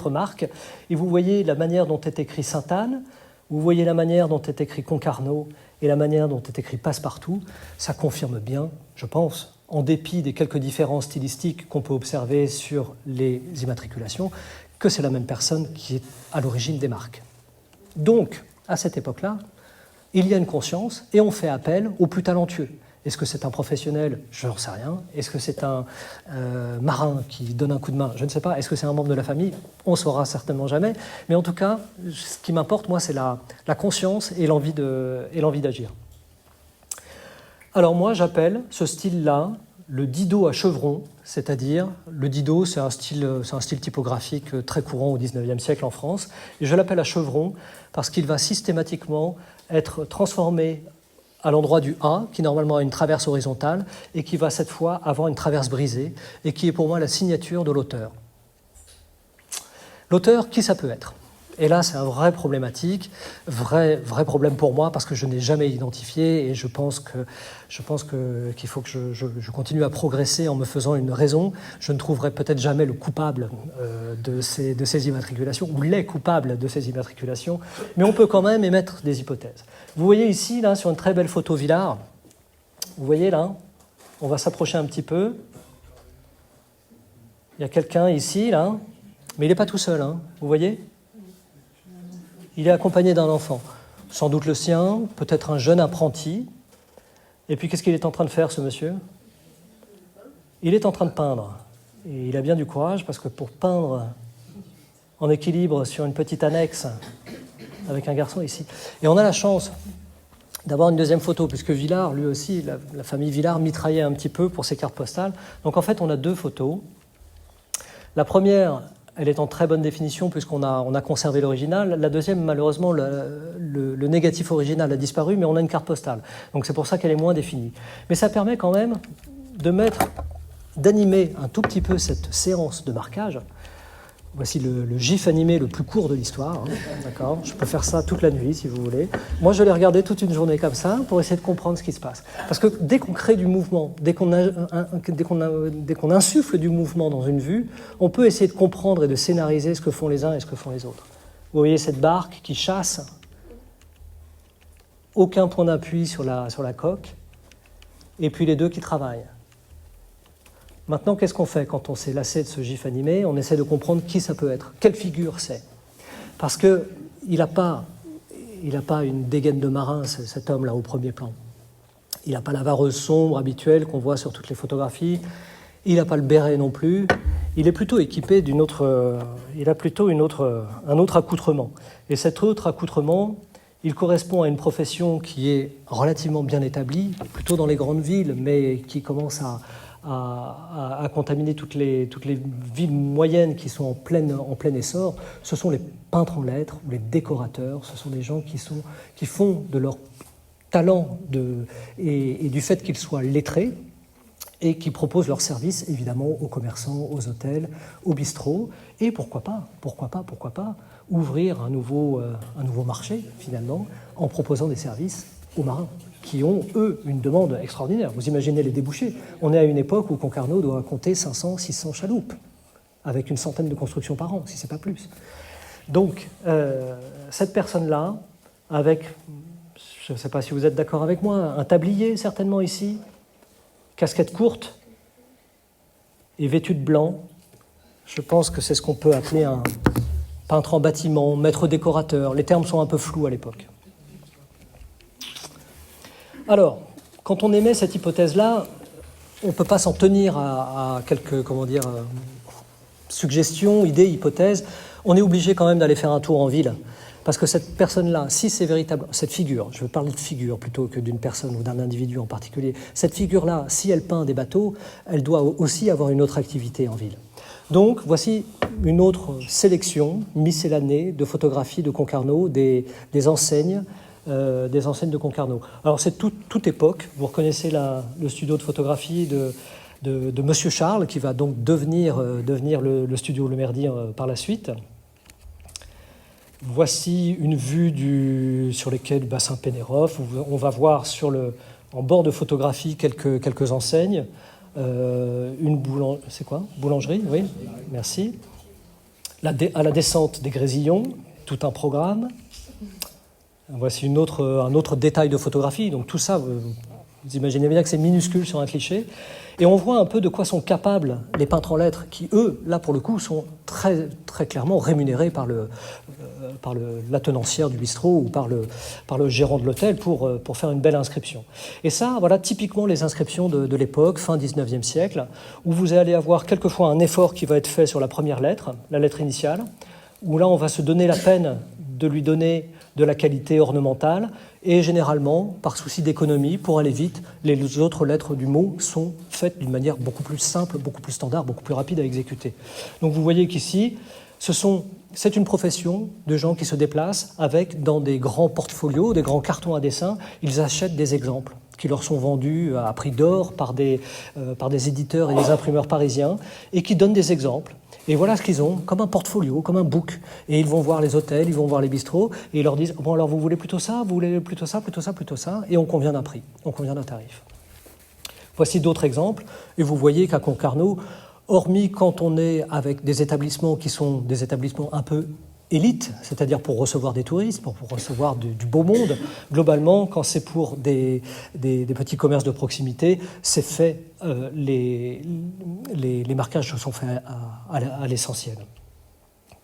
marques. Et vous voyez la manière dont est écrit Sainte-Anne, vous voyez la manière dont est écrit Concarneau et la manière dont est écrit Passepartout. Ça confirme bien, je pense, en dépit des quelques différences stylistiques qu'on peut observer sur les immatriculations, que c'est la même personne qui est à l'origine des marques. Donc, à cette époque-là, il y a une conscience et on fait appel aux plus talentueux. Est-ce que c'est un professionnel ? Je n'en sais rien. Est-ce que c'est un marin qui donne un coup de main ? Je ne sais pas. Est-ce que c'est un membre de la famille ? On ne saura certainement jamais. Mais en tout cas, ce qui m'importe, moi, c'est la conscience et l'envie d'agir. Alors moi, j'appelle ce style-là le dido à chevron, c'est-à-dire le dido, c'est un style typographique très courant au XIXe siècle en France. Et je l'appelle à chevron parce qu'il va systématiquement être transformé à l'endroit du A, qui normalement a une traverse horizontale, et qui va cette fois avoir une traverse brisée, et qui est pour moi la signature de l'auteur. L'auteur, qui ça peut être ? Et là, c'est un vrai problématique, vrai problème pour moi, parce que je n'ai jamais identifié, et je pense qu'il faut que je continue à progresser en me faisant une raison. Je ne trouverai peut-être jamais le coupable de ces immatriculations, ou les coupables de ces immatriculations, mais on peut quand même émettre des hypothèses. Vous voyez ici, là, sur une très belle photo Villard, vous voyez là, on va s'approcher un petit peu. Il y a quelqu'un ici, là, mais il n'est pas tout seul, hein, vous voyez ? Il est accompagné d'un enfant, sans doute le sien, peut-être un jeune apprenti. Et puis, qu'est-ce qu'il est en train de faire, ce monsieur ? Il est en train de peindre. Et il a bien du courage, parce que pour peindre en équilibre sur une petite annexe, avec un garçon ici. Et on a la chance d'avoir une deuxième photo, puisque Villard, lui aussi, la famille Villard mitraillait un petit peu pour ses cartes postales. Donc, en fait, on a deux photos. La première, elle est en très bonne définition puisqu'on a conservé l'original. La deuxième, malheureusement, le négatif original a disparu, mais on a une carte postale. Donc c'est pour ça qu'elle est moins définie. Mais ça permet quand même d'animer un tout petit peu cette séance de marquage Voici le GIF animé le plus court de l'histoire. Hein, d'accord ? Je peux faire ça toute la nuit si vous voulez. Moi, je l'ai regardé toute une journée comme ça pour essayer de comprendre ce qui se passe. Parce que dès qu'on crée du mouvement, dès qu'on insuffle du mouvement dans une vue, on peut essayer de comprendre et de scénariser ce que font les uns et ce que font les autres. Vous voyez cette barque qui chasse, aucun point d'appui sur la coque, et puis les deux qui travaillent. Maintenant, qu'est-ce qu'on fait quand on s'est lassé de ce gif animé ? On essaie de comprendre qui ça peut être, quelle figure c'est. Parce qu'il n'a pas une dégaine de marin, cet homme-là, au premier plan. Il n'a pas la vareuse sombre habituelle qu'on voit sur toutes les photographies. Il n'a pas le béret non plus. Il est plutôt équipé d'un autre accoutrement. Et cet autre accoutrement, il correspond à une profession qui est relativement bien établie, plutôt dans les grandes villes, mais qui commence à contaminer toutes les villes moyennes qui sont en plein essor. Ce sont les peintres en lettres ou les décorateurs. Ce sont des gens qui font de leur talent et du fait qu'ils soient lettrés et qui proposent leurs services évidemment aux commerçants, aux hôtels, aux bistrots. Et pourquoi pas ouvrir un nouveau marché finalement en proposant des services aux marins, qui ont, eux, une demande extraordinaire. Vous imaginez les débouchés. On est à une époque où Concarneau doit compter 500, 600 chaloupes, avec une centaine de constructions par an, si ce n'est pas plus. Donc, cette personne-là, avec, je ne sais pas si vous êtes d'accord avec moi, un tablier certainement ici, casquette courte et vêtu de blanc, je pense que c'est ce qu'on peut appeler un peintre en bâtiment, maître décorateur. Les termes sont un peu flous à l'époque. Alors, quand on émet cette hypothèse-là, on ne peut pas s'en tenir à quelques, suggestions, idées, hypothèses. On est obligé quand même d'aller faire un tour en ville. Parce que cette personne-là, si c'est véritable, cette figure, je veux parler de figure plutôt que d'une personne ou d'un individu en particulier, cette figure-là, si elle peint des bateaux, elle doit aussi avoir une autre activité en ville. Donc, voici une autre sélection miscellanée de photographies de Concarneau, des enseignes de Concarneau. Alors, c'est toute époque. Vous reconnaissez le studio de photographie de Monsieur Charles, qui va donc devenir le studio Le Merdi par la suite. Voici une vue sur les quais du bassin Pénérof. On va voir en bord de photographie quelques enseignes. Boulangerie, oui, merci. À la descente des Grésillons, tout un programme. Voici un autre détail de photographie. Donc tout ça, vous imaginez bien que c'est minuscule sur un cliché. Et on voit un peu de quoi sont capables les peintres en lettres qui, eux, là pour le coup, sont très, très clairement rémunérés par la tenancière du bistrot ou par le gérant de l'hôtel pour faire une belle inscription. Et ça, voilà typiquement les inscriptions de l'époque, fin 19e siècle, où vous allez avoir quelquefois un effort qui va être fait sur la première lettre, la lettre initiale, où là on va se donner la peine de lui donner de la qualité ornementale, et généralement, par souci d'économie, pour aller vite, les autres lettres du mot sont faites d'une manière beaucoup plus simple, beaucoup plus standard, beaucoup plus rapide à exécuter. Donc vous voyez qu'ici, c'est une profession de gens qui se déplacent dans des grands portfolios, des grands cartons à dessin, ils achètent des exemples qui leur sont vendus à prix d'or par des éditeurs et des imprimeurs parisiens, et qui donnent des exemples. Et voilà ce qu'ils ont, comme un portfolio, comme un book. Et ils vont voir les hôtels, ils vont voir les bistrots, et ils leur disent « Bon, alors vous voulez plutôt ça, vous voulez plutôt ça, et on convient d'un prix, on convient d'un tarif. » Voici d'autres exemples, et vous voyez qu'à Concarneau, hormis quand on est avec des établissements qui sont des établissements un peu élites, c'est-à-dire pour recevoir des touristes, pour recevoir du beau monde, globalement, quand c'est pour des petits commerces de proximité, c'est fait, les marquages sont faits à l'essentiel.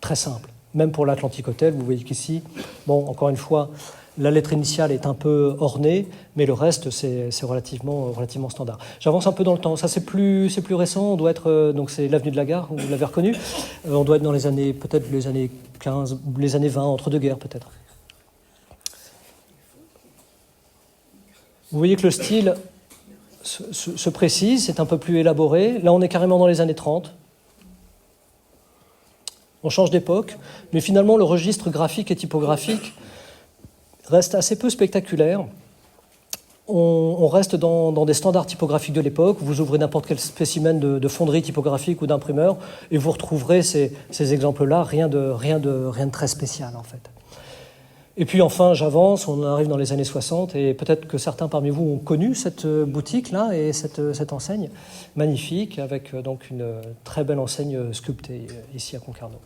Très simple. Même pour l'Atlantic Hotel, vous voyez qu'ici, bon, encore une fois, la lettre initiale est un peu ornée, mais le reste, c'est relativement standard. J'avance un peu dans le temps. Ça, c'est plus récent. On doit être, donc c'est l'avenue de la Gare, vous l'avez reconnu. On doit être dans les années 15, les années 20, entre deux guerres peut-être. Vous voyez que le style se précise, c'est un peu plus élaboré. Là, on est carrément dans les années 30. On change d'époque, mais finalement, le registre graphique et typographique reste assez peu spectaculaire. on reste dans des standards typographiques de l'époque. Vous ouvrez n'importe quel spécimen de fonderie typographique ou d'imprimeur et vous retrouverez ces exemples-là, rien de très spécial en fait. Et puis enfin, j'avance, on arrive dans les années 60 et peut-être que certains parmi vous ont connu cette boutique-là et cette enseigne magnifique avec donc une très belle enseigne sculptée ici à Concarneau.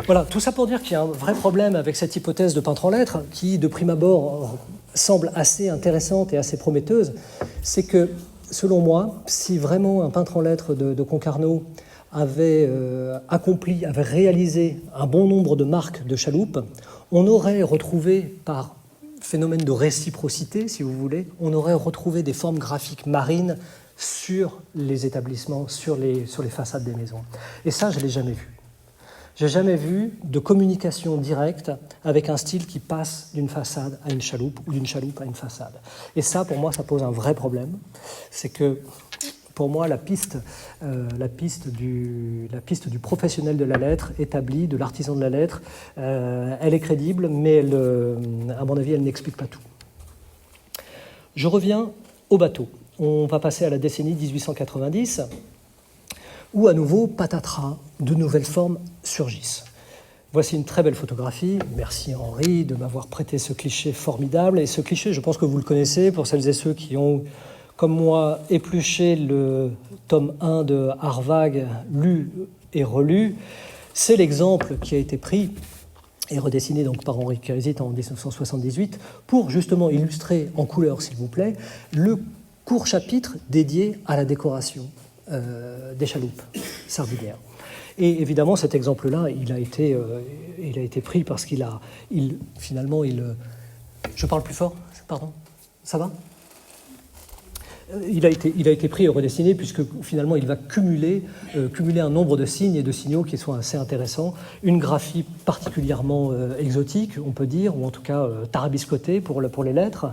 Voilà, tout ça pour dire qu'il y a un vrai problème avec cette hypothèse de peintre en lettres qui, de prime abord, semble assez intéressante et assez prometteuse. C'est que, selon moi, si vraiment un peintre en lettres de Concarneau avait avait réalisé un bon nombre de marques de chaloupes, on aurait retrouvé, par phénomène de réciprocité, si vous voulez, on aurait retrouvé des formes graphiques marines sur les établissements, sur les façades des maisons. Et ça, je ne l'ai jamais vu. Je n'ai jamais vu de communication directe avec un style qui passe d'une façade à une chaloupe ou d'une chaloupe à une façade. Et ça, pour moi, ça pose un vrai problème. C'est que, pour moi, la piste du professionnel de la lettre établi, de l'artisan de la lettre, elle est crédible, mais à mon avis, elle n'explique pas tout. Je reviens au bateau. On va passer à la décennie 1890, où à nouveau, patatras, de nouvelles formes surgissent. Voici une très belle photographie. Merci Henri de m'avoir prêté ce cliché formidable. Et ce cliché, je pense que vous le connaissez, pour celles et ceux qui ont, comme moi, épluché le tome 1 de Harvag, lu et relu. C'est l'exemple qui a été pris et redessiné donc par Henri Kérizit en 1978 pour justement illustrer en couleur, s'il vous plaît, le court chapitre dédié à la décoration des chaloupes sardinières. Et évidemment, cet exemple-là, il a été pris parce Je parle plus fort, pardon, ça va ? Il a été pris et redessiné puisque finalement il va cumuler un nombre de signes et de signaux qui sont assez intéressants. Une graphie particulièrement exotique, on peut dire, ou en tout cas tarabiscotée pour les lettres.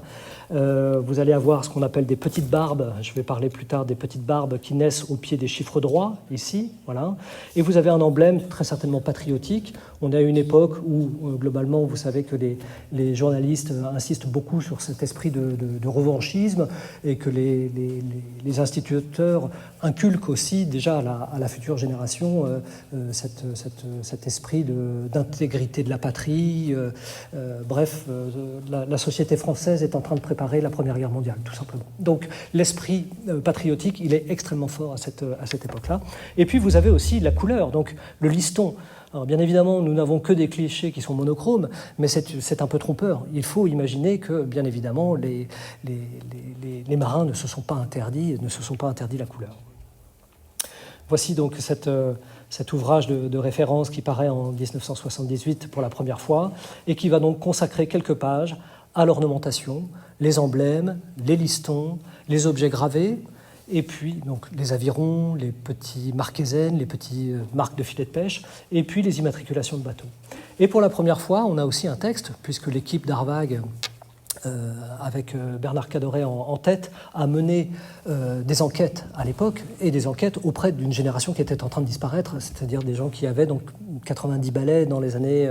Vous allez avoir ce qu'on appelle des petites barbes, je vais parler plus tard des petites barbes qui naissent au pied des chiffres droits, ici, voilà. Et vous avez un emblème très certainement patriotique. On est à une époque où, globalement, vous savez que les journalistes insistent beaucoup sur cet esprit de revanchisme et que les instituteurs inculquent aussi déjà à la future génération cet esprit d'intégrité de la patrie. Bref, la société française est en train de préparer la Première Guerre mondiale, tout simplement. Donc l'esprit patriotique, il est extrêmement fort à cette époque-là. Et puis vous avez aussi la couleur, donc le liston. Alors bien évidemment, nous n'avons que des clichés qui sont monochromes, mais c'est un peu trompeur. Il faut imaginer que, bien évidemment, les marins ne se sont pas interdits la couleur. Voici donc cet ouvrage de référence qui paraît en 1978 pour la première fois et qui va donc consacrer quelques pages à l'ornementation, les emblèmes, les listons, les objets gravés, et puis donc les avirons, les petits marquesaines, les petits marques de filets de pêche, et puis les immatriculations de bateaux. Et pour la première fois, on a aussi un texte, puisque l'équipe d'Harvag, avec Bernard Cadoret en tête, a mené des enquêtes à l'époque, et des enquêtes auprès d'une génération qui était en train de disparaître, c'est-à-dire des gens qui avaient donc 90 balais dans les années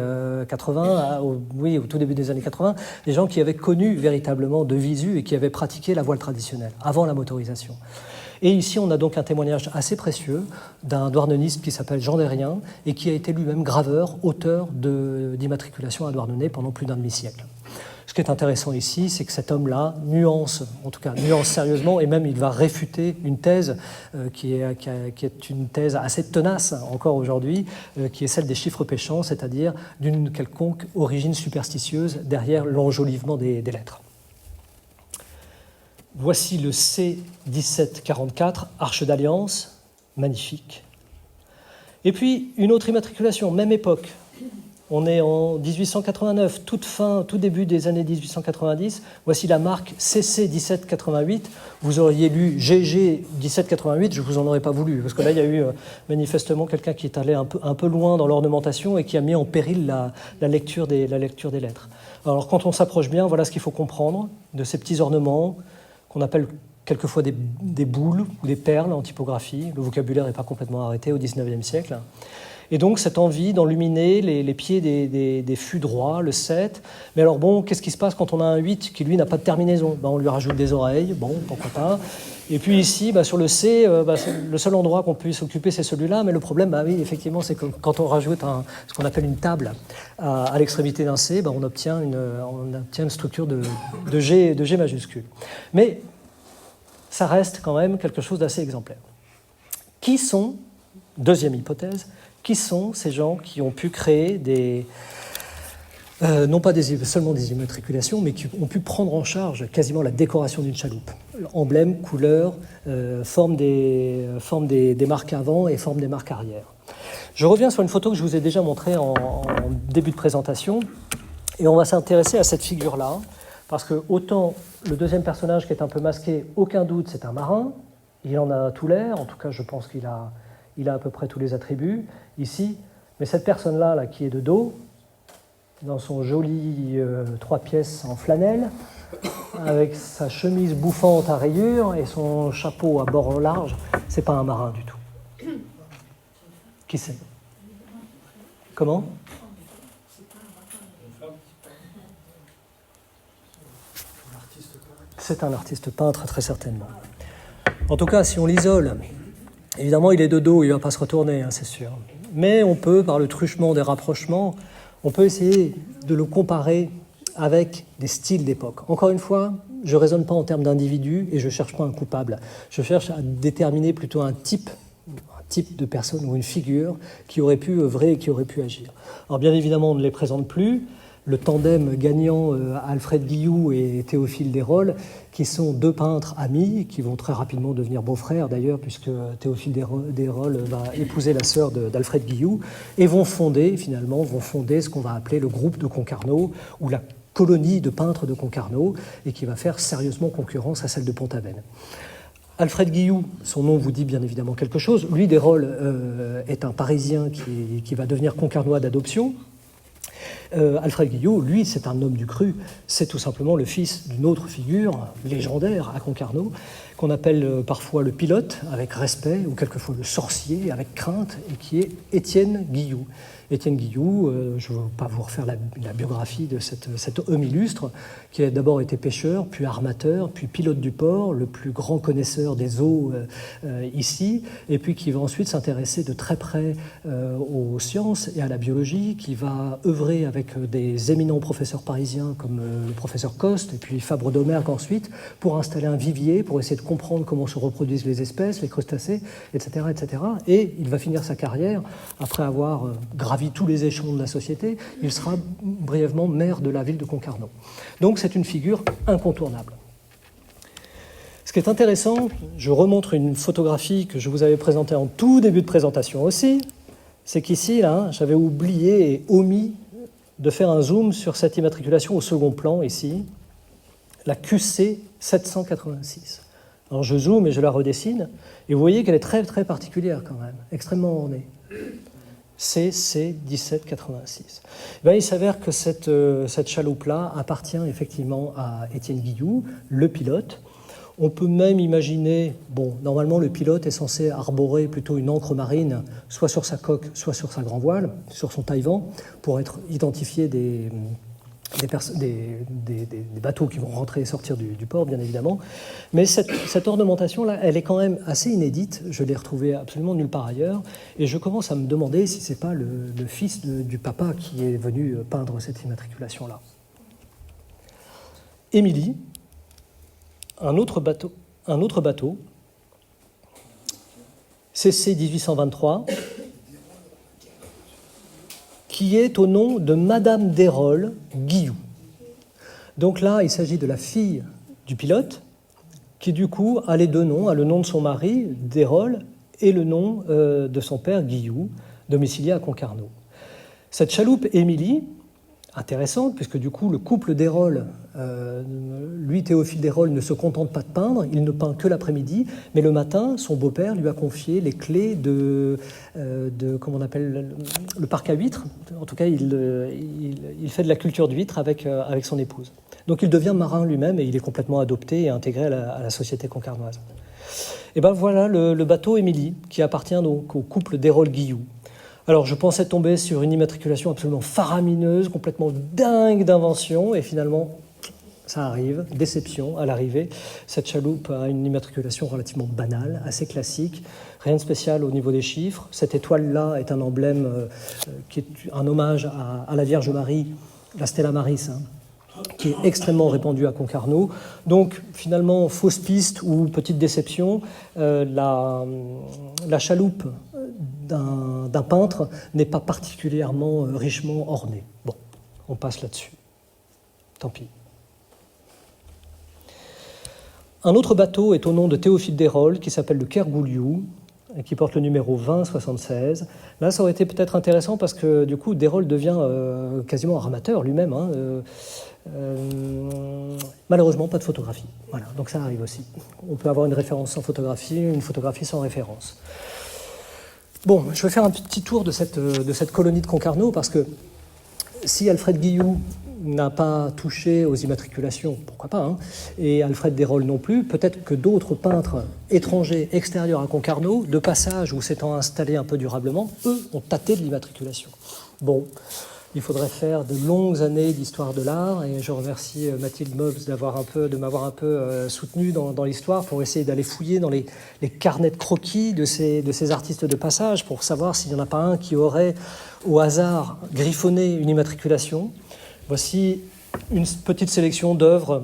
80, au tout début des années 80, des gens qui avaient connu véritablement de visu et qui avaient pratiqué la voile traditionnelle, avant la motorisation. Et ici, on a donc un témoignage assez précieux d'un douarneniste qui s'appelle Jean Derrien et qui a été lui-même graveur, auteur d'immatriculation à Douarnenez pendant plus d'un demi-siècle. Ce qui est intéressant ici, c'est que cet homme-là nuance sérieusement, et même il va réfuter une thèse qui est une thèse assez tenace encore aujourd'hui, qui est celle des chiffres péchants, c'est-à-dire d'une quelconque origine superstitieuse derrière l'enjolivement des lettres. Voici le C1744, Arche d'Alliance, magnifique. Et puis une autre immatriculation, même époque. On est en 1889, tout début des années 1890. Voici la marque CC 1788. Vous auriez lu GG 1788, je ne vous en aurais pas voulu, parce que là, il y a eu manifestement quelqu'un qui est allé un peu loin dans l'ornementation et qui a mis en péril la lecture des lettres. Alors, quand on s'approche bien, voilà ce qu'il faut comprendre de ces petits ornements qu'on appelle quelquefois des boules ou des perles en typographie. Le vocabulaire n'est pas complètement arrêté au XIXe siècle. Et donc cette envie d'enluminer les pieds des fûts droits, le 7. Mais alors bon, qu'est-ce qui se passe quand on a un 8 qui lui n'a pas de terminaison? On lui rajoute des oreilles, bon, pourquoi pas. Et puis ici, sur le C, le seul endroit qu'on puisse occuper, c'est celui-là. Mais le problème, oui, effectivement, c'est que quand on rajoute ce qu'on appelle une table à l'extrémité d'un C, on obtient une structure de G majuscule. Mais ça reste quand même quelque chose d'assez exemplaire. Qui sont, deuxième hypothèse, qui sont ces gens qui ont pu créer non pas seulement des immatriculations, mais qui ont pu prendre en charge quasiment la décoration d'une chaloupe. Emblème, couleur, forme des marques avant et forme des marques arrière. Je reviens sur une photo que je vous ai déjà montrée en début de présentation, et on va s'intéresser à cette figure-là, parce que autant le deuxième personnage qui est un peu masqué, aucun doute, c'est un marin, il en a tout l'air, en tout cas je pense qu'il a à peu près tous les attributs ici, mais cette personne-là qui est de dos, dans son joli 3 pièces en flanelle, avec sa chemise bouffante à rayures et son chapeau à bord large, c'est pas un marin du tout. Qui c'est? Comment? C'est un artiste peintre, très certainement. En tout cas, si on l'isole, évidemment, il est de dos, il ne va pas se retourner, c'est sûr. Mais on peut, par le truchement des rapprochements, on peut essayer de le comparer avec des styles d'époque. Encore une fois, je ne raisonne pas en termes d'individus et je ne cherche pas un coupable. Je cherche à déterminer plutôt un type de personne ou une figure qui aurait pu œuvrer et qui aurait pu agir. Alors bien évidemment, on ne les présente plus. Le tandem gagnant Alfred Guilloux et Théophile Desrolles, qui sont deux peintres amis, qui vont très rapidement devenir beaux-frères d'ailleurs, puisque Théophile Desrolles va épouser la sœur d'Alfred Guilloux, et vont fonder ce qu'on va appeler le groupe de Concarneau, ou la colonie de peintres de Concarneau, et qui va faire sérieusement concurrence à celle de Pont-Aven. Alfred Guilloux, son nom vous dit bien évidemment quelque chose. Lui, Desrolles est un Parisien qui va devenir Concarnois d'adoption. Alfred Guilloux, lui, c'est un homme du cru, c'est tout simplement le fils d'une autre figure légendaire à Concarneau, qu'on appelle parfois le pilote, avec respect, ou quelquefois le sorcier, avec crainte, et qui est Étienne Guilloux. Étienne Guilloux, je ne veux pas vous refaire la biographie de cet homme illustre, qui a d'abord été pêcheur, puis armateur, puis pilote du port, le plus grand connaisseur des eaux ici, et puis qui va ensuite s'intéresser de très près aux sciences et à la biologie, qui va œuvrer avec des éminents professeurs parisiens comme le professeur Coste, et puis Fabre d'Omergue ensuite, pour installer un vivier, pour essayer de comprendre comment se reproduisent les espèces, les crustacés, etc., etc. Et il va finir sa carrière, après avoir gravi tous les échelons de la société, il sera brièvement maire de la ville de Concarneau. Donc c'est une figure incontournable. Ce qui est intéressant, je remontre une photographie que je vous avais présentée en tout début de présentation aussi, c'est qu'ici, là, j'avais oublié et omis de faire un zoom sur cette immatriculation au second plan, ici, la QC 786. Alors je zoome et je la redessine, et vous voyez qu'elle est très très particulière quand même, extrêmement ornée. CC 1786. Il s'avère que cette chaloupe-là appartient effectivement à Étienne Guilloux, le pilote. On peut même imaginer, normalement le pilote est censé arborer plutôt une ancre marine, soit sur sa coque, soit sur sa grand voile, sur son taille-vent, pour être identifié des bateaux qui vont rentrer et sortir du port, bien évidemment. Mais cette ornementation-là, elle est quand même assez inédite. Je l'ai retrouvée absolument nulle part ailleurs. Et je commence à me demander si ce n'est pas le fils du papa qui est venu peindre cette immatriculation-là. Émilie, un autre bateau, CC 1823, qui est au nom de Madame Desrolles Guilloux. Donc là, il s'agit de la fille du pilote, qui du coup a les deux noms, a le nom de son mari, Desrolles, et le nom de son père, Guilloux, domicilié à Concarneau. Cette chaloupe Émilie, intéressante, puisque du coup le couple Desrolles, lui Théophile Desrolles, ne se contente pas de peindre, il ne peint que l'après-midi, mais le matin, son beau-père lui a confié les clés de comment on appelle, le parc à huîtres. En tout cas, il fait de la culture d'huîtres avec son épouse. Donc il devient marin lui-même et il est complètement adopté et intégré à la société concarnoise. Et bien voilà le bateau Émilie, qui appartient donc au couple Desrolles-Guilloux. Alors, je pensais tomber sur une immatriculation absolument faramineuse, complètement dingue d'invention, et finalement, ça arrive, déception à l'arrivée. Cette chaloupe a une immatriculation relativement banale, assez classique, rien de spécial au niveau des chiffres. Cette étoile-là est un emblème qui est un hommage à la Vierge Marie, la Stella Maris, hein, qui est extrêmement répandue à Concarneau. Donc, finalement, fausse piste ou petite déception, la chaloupe d'un peintre n'est pas particulièrement richement ornée. Bon, on passe là-dessus. Tant pis. Un autre bateau est au nom de Théophile Desrolles, qui s'appelle le Kergouliou, et qui porte le numéro 2076. Là, ça aurait été peut-être intéressant parce que, du coup, Desrolles devient quasiment armateur lui-même. Hein, malheureusement, pas de photographie. Voilà, donc ça arrive aussi. On peut avoir une référence sans photographie, une photographie sans référence. Bon, je vais faire un petit tour de cette colonie de Concarneau, parce que si Alfred Guilloux n'a pas touché aux immatriculations, pourquoi pas, hein, et Alfred Desrolles non plus, peut-être que d'autres peintres étrangers extérieurs à Concarneau, de passage ou s'étant installés un peu durablement, eux ont tâté de l'immatriculation. Bon, il faudrait faire de longues années d'histoire de l'art, et je remercie Mathilde Mobbs de m'avoir un peu soutenu dans l'histoire pour essayer d'aller fouiller dans les carnets de croquis de ces artistes de passage pour savoir s'il n'y en a pas un qui aurait, au hasard, griffonné une immatriculation. Voici une petite sélection d'œuvres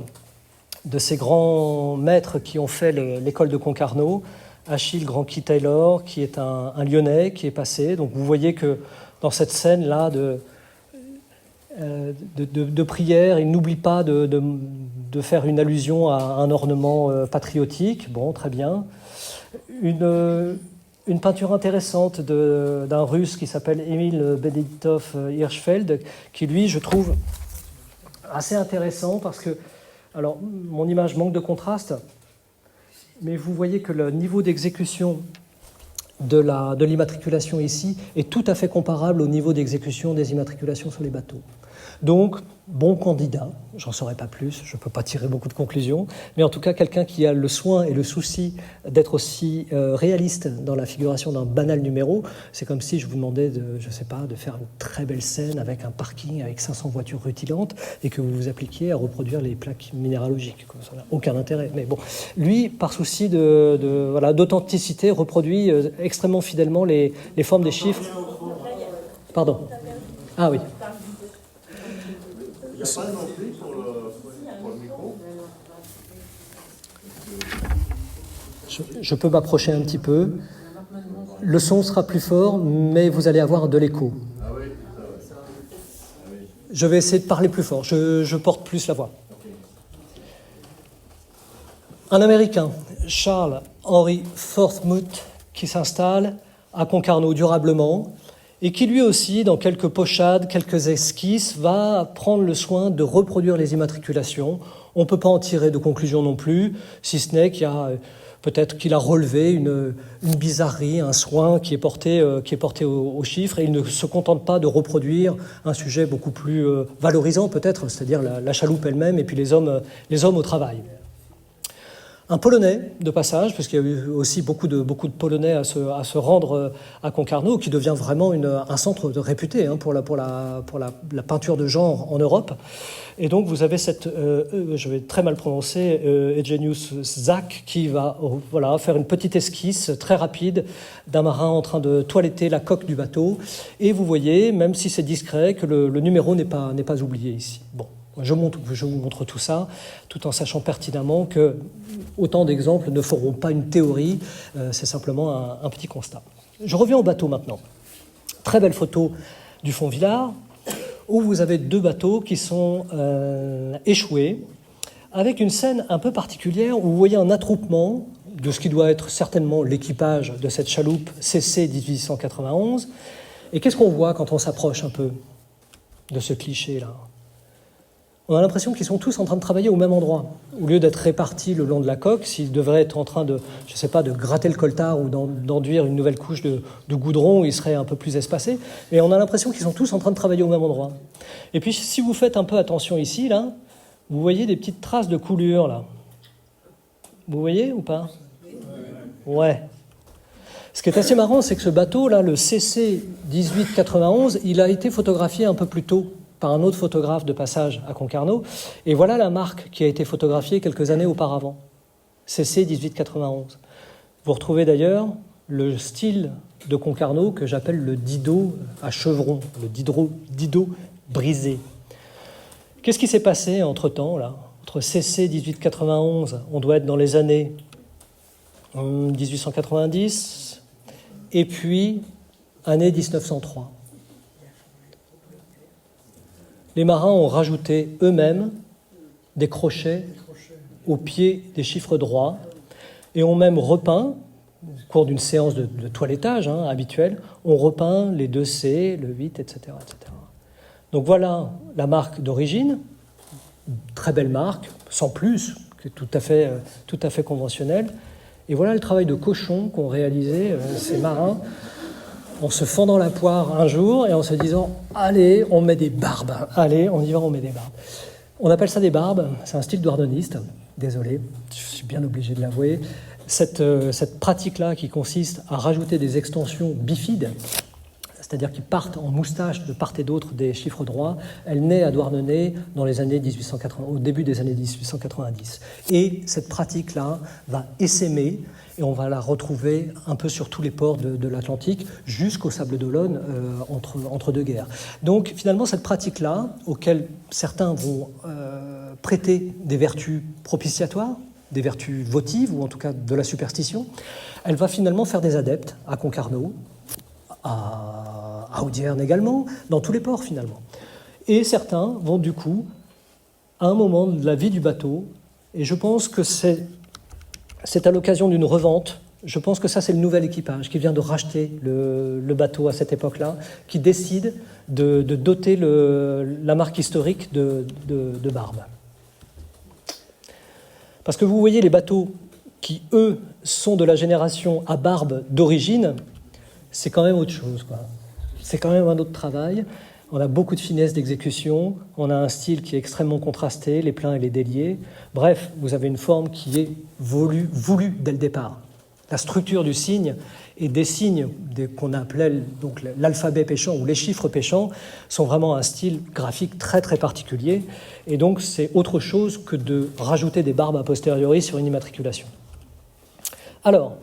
de ces grands maîtres qui ont fait l'école de Concarneau. Achille Granqui-Taylor, qui est un Lyonnais, qui est passé. Donc vous voyez que dans cette scène-là de prière, il n'oublie pas de faire une allusion à un ornement patriotique. Bon, très bien. Une peinture intéressante d'un Russe qui s'appelle Emil Beneditov Hirschfeld, qui lui, je trouve, assez intéressant parce que, alors, mon image manque de contraste, mais vous voyez que le niveau d'exécution de l'immatriculation ici est tout à fait comparable au niveau d'exécution des immatriculations sur les bateaux. Donc, bon candidat, j'en saurais pas plus, je ne peux pas tirer beaucoup de conclusions, mais en tout cas quelqu'un qui a le soin et le souci d'être aussi réaliste dans la figuration d'un banal numéro. C'est comme si je vous demandais de faire une très belle scène avec un parking avec 500 voitures rutilantes et que vous vous appliquiez à reproduire les plaques minéralogiques. Ça n'a aucun intérêt. Mais bon, lui, par souci d'authenticité, reproduit extrêmement fidèlement les formes des chiffres. Pardon. Ah oui. Il n'y a pas non plus pour le micro. Je peux m'approcher un petit peu. Le son sera plus fort, mais vous allez avoir de l'écho. Ah oui, Je vais essayer de parler plus fort. Je porte plus la voix. Un Américain, Charles Henry Forthmuth, qui s'installe à Concarneau durablement, et qui lui aussi, dans quelques pochades, quelques esquisses, va prendre le soin de reproduire les immatriculations. On ne peut pas en tirer de conclusion non plus, si ce n'est peut-être qu'il a relevé une bizarrerie, un soin qui est porté aux chiffres, et il ne se contente pas de reproduire un sujet beaucoup plus valorisant peut-être, c'est-à-dire la chaloupe elle-même et puis les hommes au travail. Un Polonais de passage, puisqu'il y a eu aussi beaucoup de Polonais à se rendre à Concarneau, qui devient vraiment un centre réputé pour la peinture de genre en Europe. Et donc vous avez je vais très mal prononcer, Eugenius Zak, qui va faire une petite esquisse très rapide d'un marin en train de toiletter la coque du bateau. Et vous voyez, même si c'est discret, que le numéro n'est pas oublié ici. Bon. Je vous montre tout ça, tout en sachant pertinemment que autant d'exemples ne feront pas une théorie, c'est simplement un petit constat. Je reviens au bateau maintenant. Très belle photo du fond Villard, où vous avez deux bateaux qui sont échoués, avec une scène un peu particulière où vous voyez un attroupement de ce qui doit être certainement l'équipage de cette chaloupe CC 1891. Et qu'est-ce qu'on voit quand on s'approche un peu de ce cliché-là ? On a l'impression qu'ils sont tous en train de travailler au même endroit. Au lieu d'être répartis le long de la coque, s'ils devraient être en train de gratter le coltard ou d'enduire une nouvelle couche de goudron, ils seraient un peu plus espacés. Mais on a l'impression qu'ils sont tous en train de travailler au même endroit. Et puis, si vous faites un peu attention ici, là, vous voyez des petites traces de coulure, là. Vous voyez ou pas ? Ouais. Ce qui est assez marrant, c'est que ce bateau-là, le CC 1891, il a été photographié un peu plus tôt par un autre photographe de passage à Concarneau. Et voilà la marque qui a été photographiée quelques années auparavant. CC 1891. Vous retrouvez d'ailleurs le style de Concarneau que j'appelle le dido à chevron, le dido brisé. Qu'est-ce qui s'est passé entre-temps, là ? Entre CC 1891, on doit être dans les années 1890, et puis année 1903. Les marins ont rajouté eux-mêmes des crochets au pied des chiffres droits et ont même repeint, au cours d'une séance de toilettage habituelle, on repeint les 2C, le 8, etc., etc. Donc voilà la marque d'origine, très belle marque, sans plus, qui est tout à fait conventionnelle. Et voilà le travail de cochon qu'ont réalisé ces marins en se fendant la poire un jour et en se disant « Allez, on met des barbes. Allez, on y va, on met des barbes. » On appelle ça des barbes, c'est un style douarneniste. Désolé, je suis bien obligé de l'avouer. Cette pratique-là qui consiste à rajouter des extensions bifides, c'est-à-dire qui partent en moustache de part et d'autre des chiffres droits, elle naît à Douarnenez dans les années 1880, au début des années 1890. Et cette pratique-là va essaimer, et on va la retrouver un peu sur tous les ports de l'Atlantique, jusqu'au Sable d'Olonne, entre deux guerres. Donc finalement, cette pratique-là, auquel certains vont prêter des vertus propitiatoires, des vertus votives, ou en tout cas de la superstition, elle va finalement faire des adeptes à Concarneau, à Audierne également, dans tous les ports finalement. Et certains vont du coup, à un moment de la vie du bateau, et je pense que c'est à l'occasion d'une revente, je pense que ça c'est le nouvel équipage qui vient de racheter le bateau à cette époque-là, qui décide de doter la marque historique de barbe. Parce que vous voyez les bateaux qui, eux, sont de la génération à barbe d'origine, c'est quand même autre chose, quoi. C'est quand même un autre travail. On a beaucoup de finesse d'exécution, on a un style qui est extrêmement contrasté, les pleins et les déliés. Bref, vous avez une forme qui est voulue dès le départ. La structure du signe et des signes qu'on appelait donc l'alphabet péchant ou les chiffres péchants sont vraiment un style graphique très très particulier. Et donc c'est autre chose que de rajouter des barbes a posteriori sur une immatriculation. Alors,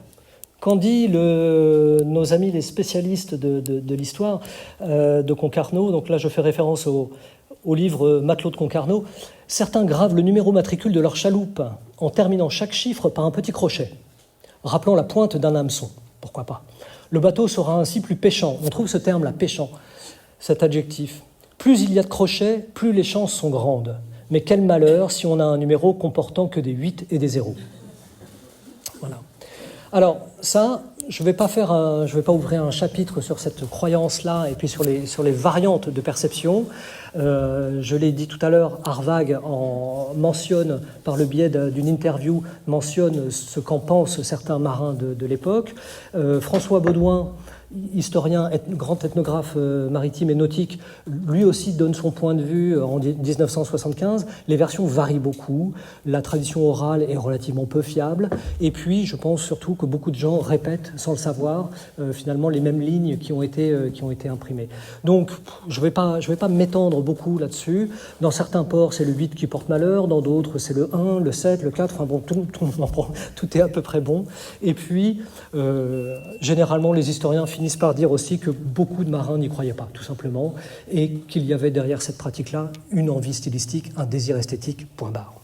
qu'en dit nos amis les spécialistes de l'histoire de Concarneau? Donc là, je fais référence au livre Matelot de Concarneau. Certains gravent le numéro matricule de leur chaloupe en terminant chaque chiffre par un petit crochet, rappelant la pointe d'un hameçon. Pourquoi pas? Le bateau sera ainsi plus péchant. On trouve ce terme-là, péchant, cet adjectif. Plus il y a de crochets, plus les chances sont grandes. Mais quel malheur si on a un numéro comportant que des 8 et des 0. Voilà. Alors ça, je ne vais pas ouvrir un chapitre sur cette croyance-là et puis sur les variantes de perception. Je l'ai dit tout à l'heure, Harvag mentionne, par le biais d'une interview, mentionne ce qu'en pensent certains marins de l'époque. François Baudouin, historien, grand ethnographe maritime et nautique, lui aussi donne son point de vue en 1975. Les versions varient beaucoup, la tradition orale est relativement peu fiable, et puis je pense surtout que beaucoup de gens répètent, sans le savoir, finalement les mêmes lignes qui ont été imprimées. Donc je vais pas m'étendre beaucoup là-dessus. Dans certains ports, c'est le 8 qui porte malheur, dans d'autres, c'est le 1, le 7, le 4, enfin bon, tout est à peu près bon. Et puis, généralement, les historiens finissent par dire aussi que beaucoup de marins n'y croyaient pas, tout simplement, et qu'il y avait derrière cette pratique-là une envie stylistique, un désir esthétique, point barre.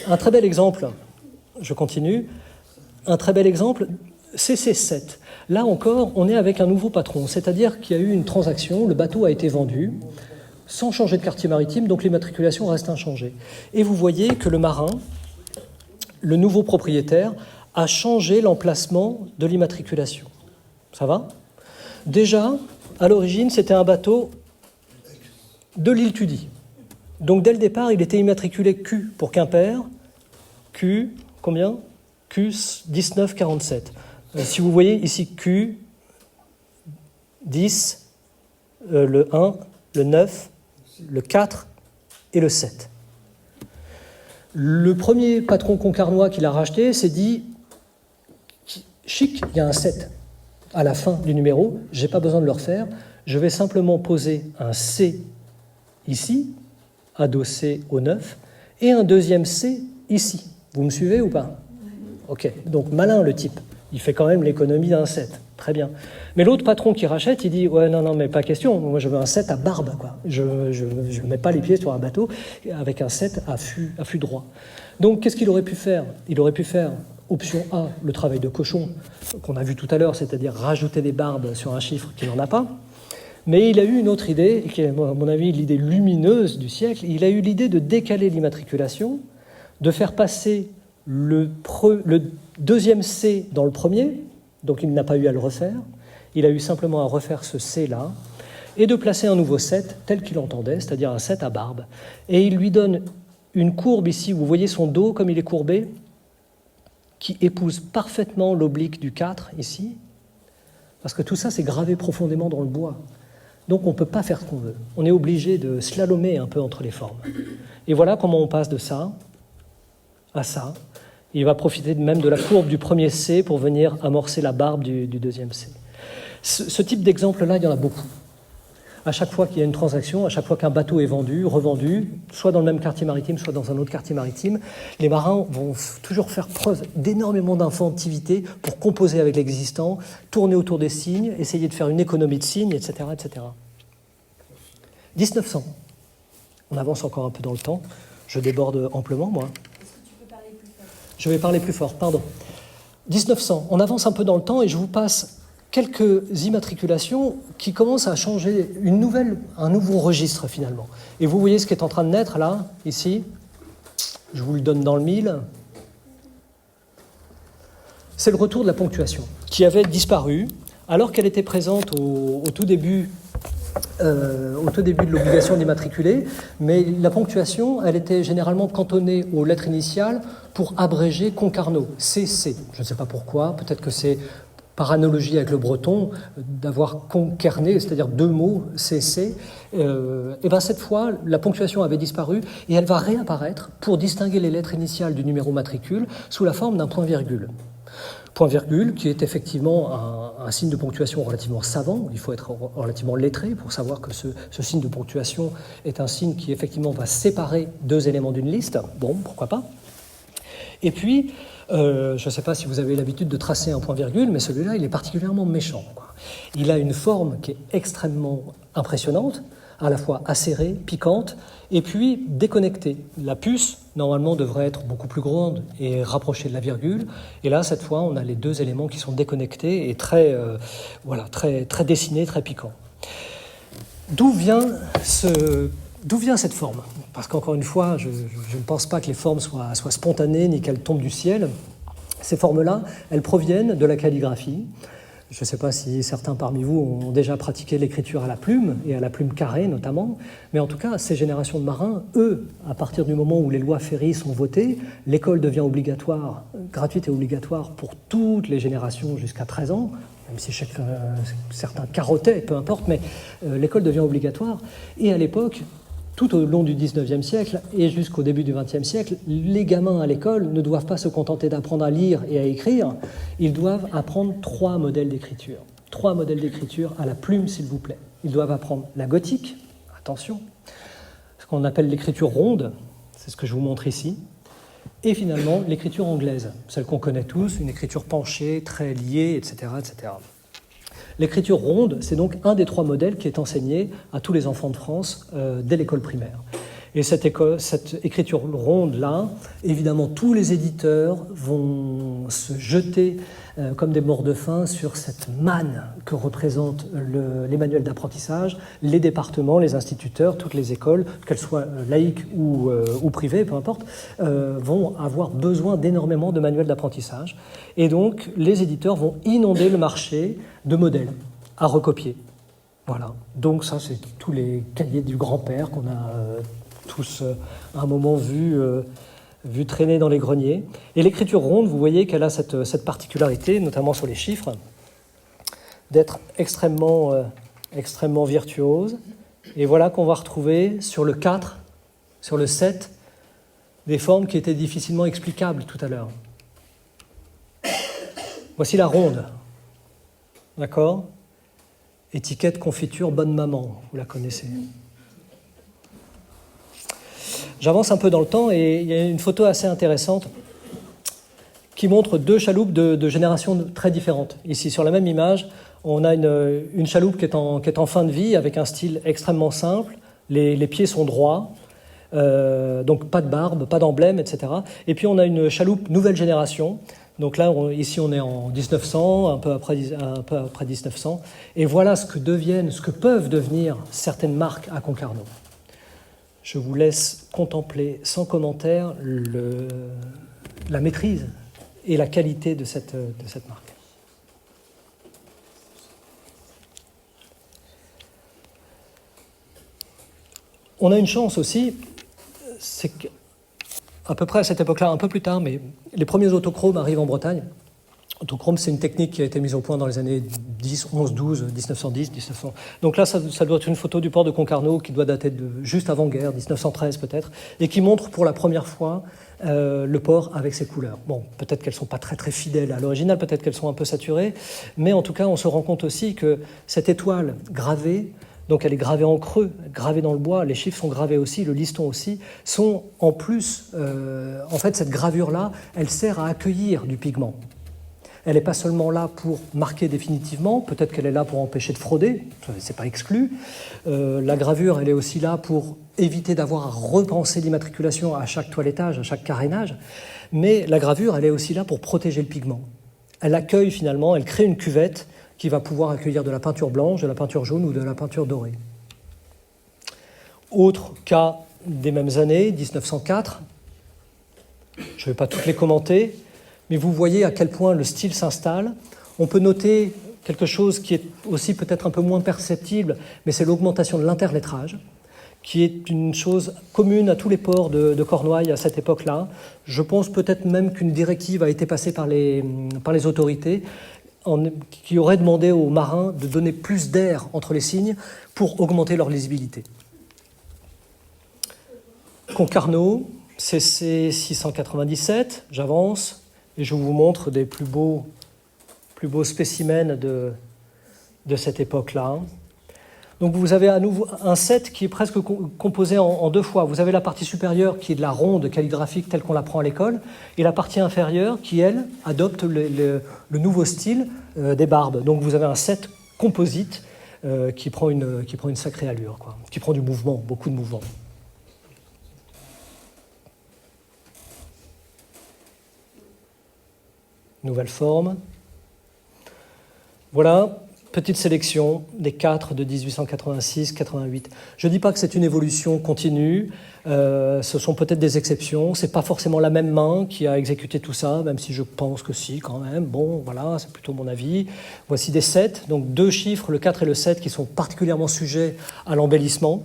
Un très bel exemple, je continue, un très bel exemple, CC7. Là encore, on est avec un nouveau patron, c'est-à-dire qu'il y a eu une transaction, le bateau a été vendu, sans changer de quartier maritime, donc l'immatriculation reste inchangée. Et vous voyez que le marin, le nouveau propriétaire, a changé l'emplacement de l'immatriculation. Ça va? Déjà, à l'origine, c'était un bateau de l'île Tudy. Donc dès le départ, il était immatriculé Q pour Quimper. Q, combien? Q 1947. Si vous voyez ici Q, 10, le 1, le 9, le 4 et le 7. Le premier patron concarnois qui l'a racheté s'est dit chic, il y a un 7 à la fin du numéro, je n'ai pas besoin de le refaire, je vais simplement poser un C ici, adossé au 9, et un deuxième C ici. Vous me suivez ou pas? Ok, donc malin le type, il fait quand même l'économie d'un 7, très bien. Mais l'autre patron qui rachète, il dit « Ouais, non, mais pas question, moi je veux un 7 à barbe, quoi. Je ne mets pas les pieds sur un bateau avec un 7 à fût droit. » Donc qu'est-ce qu'il aurait pu faire? Il aurait pu faire option A, le travail de cochon qu'on a vu tout à l'heure, c'est-à-dire rajouter des barbes sur un chiffre qui n'en a pas. Mais il a eu une autre idée, qui est à mon avis l'idée lumineuse du siècle. Il a eu l'idée de décaler l'immatriculation, de faire passer le deuxième C dans le premier, donc il n'a pas eu à le refaire, il a eu simplement à refaire ce C-là, et de placer un nouveau 7 tel qu'il entendait, c'est-à-dire un 7 à barbe. Et il lui donne une courbe ici, vous voyez son dos comme il est courbé, qui épouse parfaitement l'oblique du 4 ici, parce que tout ça c'est gravé profondément dans le bois. Donc on ne peut pas faire ce qu'on veut. On est obligé de slalomer un peu entre les formes. Et voilà comment on passe de ça à ça. Il va profiter même de la courbe du premier C pour venir amorcer la barbe du deuxième C. Ce type d'exemple-là, il y en a beaucoup. À chaque fois qu'il y a une transaction, à chaque fois qu'un bateau est vendu, revendu, soit dans le même quartier maritime, soit dans un autre quartier maritime, les marins vont toujours faire preuve d'énormément d'inventivité pour composer avec l'existant, tourner autour des signes, essayer de faire une économie de signes, etc., etc. 1900. On avance encore un peu dans le temps. Je déborde amplement, moi. Est-ce que tu peux parler plus fort? Je vais parler plus fort, pardon. 1900. On avance un peu dans le temps et je vous passe quelques immatriculations qui commencent à changer un nouveau registre finalement. Et vous voyez ce qui est en train de naître là, ici. Je vous le donne dans le mille. C'est le retour de la ponctuation qui avait disparu alors qu'elle était présente au tout début de l'obligation d'immatriculer, mais la ponctuation, elle était généralement cantonnée aux lettres initiales pour abréger Concarneau, CC. Je ne sais pas pourquoi, peut-être que c'est par analogie avec le breton, d'avoir concarné, c'est-à-dire deux mots, CC, et bien cette fois, la ponctuation avait disparu et elle va réapparaître pour distinguer les lettres initiales du numéro matricule sous la forme d'un point-virgule. Point-virgule qui est effectivement un signe de ponctuation relativement savant, il faut être relativement lettré pour savoir que ce signe de ponctuation est un signe qui effectivement va séparer deux éléments d'une liste, bon, pourquoi pas. Et puis, je ne sais pas si vous avez l'habitude de tracer un point-virgule, mais celui-là, il est particulièrement méchant, quoi. Il a une forme qui est extrêmement impressionnante, à la fois acérée, piquante, et puis déconnectée. La puce, normalement, devrait être beaucoup plus grande et rapprochée de la virgule. Et là, cette fois, on a les deux éléments qui sont déconnectés et très dessinés, très piquants. D'où vient cette forme? Parce qu'encore une fois, je ne pense pas que les formes soient spontanées ni qu'elles tombent du ciel. Ces formes-là, elles proviennent de la calligraphie. Je ne sais pas si certains parmi vous ont déjà pratiqué l'écriture à la plume, et à la plume carrée notamment, mais en tout cas, ces générations de marins, eux, à partir du moment où les lois Ferry sont votées, l'école devient obligatoire, gratuite et obligatoire pour toutes les générations jusqu'à 13 ans, même si certains carottaient, peu importe, mais l'école devient obligatoire. Et à l'époque, tout au long du XIXe siècle et jusqu'au début du XXe siècle, les gamins à l'école ne doivent pas se contenter d'apprendre à lire et à écrire, ils doivent apprendre 3 modèles d'écriture. 3 modèles d'écriture à la plume, s'il vous plaît. Ils doivent apprendre la gothique, attention, ce qu'on appelle l'écriture ronde, c'est ce que je vous montre ici, et finalement l'écriture anglaise, celle qu'on connaît tous, une écriture penchée, très liée, etc., etc. L'écriture ronde, c'est donc un des 3 modèles qui est enseigné à tous les enfants de France dès l'école primaire. Et cette écriture ronde-là, évidemment, tous les éditeurs vont se jeter comme des morts de faim sur cette manne que représentent les manuels d'apprentissage, les départements, les instituteurs, toutes les écoles, qu'elles soient laïques ou privées, peu importe, vont avoir besoin d'énormément de manuels d'apprentissage. Et donc, les éditeurs vont inonder le marché de modèles à recopier. Voilà. Donc ça, c'est tous les cahiers du grand-père qu'on a tous à un moment vu traîner dans les greniers. Et l'écriture ronde, vous voyez qu'elle a cette particularité, notamment sur les chiffres, d'être extrêmement virtuose. Et voilà qu'on va retrouver sur le 4, sur le 7, des formes qui étaient difficilement explicables tout à l'heure. Voici la ronde. D'accord? Étiquette confiture bonne maman, vous la connaissez. J'avance un peu dans le temps et il y a une photo assez intéressante qui montre deux chaloupes de générations très différentes. Ici, sur la même image, on a une chaloupe qui est en fin de vie avec un style extrêmement simple. Les pieds sont droits, donc pas de barbe, pas d'emblème, etc. Et puis on a une chaloupe nouvelle génération. Donc là, ici, on est en 1900, un peu après 1900. Et voilà ce que peuvent devenir certaines marques à Concarneau. Je vous laisse contempler sans commentaire la maîtrise et la qualité de cette marque. On a une chance aussi, c'est qu'à peu près à cette époque-là, un peu plus tard, mais les premiers autochromes arrivent en Bretagne. Autochrome, c'est une technique qui a été mise au point dans les années 10, 11, 12, 1910, 1900. Donc là, ça doit être une photo du port de Concarneau qui doit dater de juste avant-guerre, 1913 peut-être, et qui montre pour la première fois le port avec ses couleurs. Bon, peut-être qu'elles ne sont pas très très fidèles à l'original, peut-être qu'elles sont un peu saturées, mais en tout cas, on se rend compte aussi que cette étoile gravée, donc elle est gravée en creux, gravée dans le bois, les chiffres sont gravés aussi, le liston aussi, sont en plus, en fait, cette gravure-là, elle sert à accueillir du pigment. Elle n'est pas seulement là pour marquer définitivement, peut-être qu'elle est là pour empêcher de frauder, ce n'est pas exclu. La gravure, elle est aussi là pour éviter d'avoir à repenser l'immatriculation à chaque toilettage, à chaque carénage. Mais la gravure, elle est aussi là pour protéger le pigment. Elle accueille finalement, elle crée une cuvette qui va pouvoir accueillir de la peinture blanche, de la peinture jaune ou de la peinture dorée. Autre cas des mêmes années, 1904, je ne vais pas toutes les commenter, mais vous voyez à quel point le style s'installe. On peut noter quelque chose qui est aussi peut-être un peu moins perceptible, mais c'est l'augmentation de l'interlettrage, qui est une chose commune à tous les ports de Cornouailles à cette époque-là. Je pense peut-être même qu'une directive a été passée par les autorités qui aurait demandé aux marins de donner plus d'air entre les signes pour augmenter leur lisibilité. Concarneau, CC 697, j'avance. Et je vous montre des plus beaux spécimens de cette époque-là. Donc vous avez à nouveau un set qui est presque composé en deux fois. Vous avez la partie supérieure qui est de la ronde calligraphique telle qu'on l'apprend à l'école, et la partie inférieure qui, elle, adopte le nouveau style des barbes. Donc vous avez un set composite qui prend une sacrée allure, quoi, qui prend du mouvement, beaucoup de mouvement. Nouvelle forme. Voilà, petite sélection des 4 de 1886-88. Je ne dis pas que c'est une évolution continue, ce sont peut-être des exceptions, ce n'est pas forcément la même main qui a exécuté tout ça, même si je pense que si quand même. Bon, voilà, c'est plutôt mon avis. Voici des 7, donc deux chiffres, le 4 et le 7, qui sont particulièrement sujets à l'embellissement.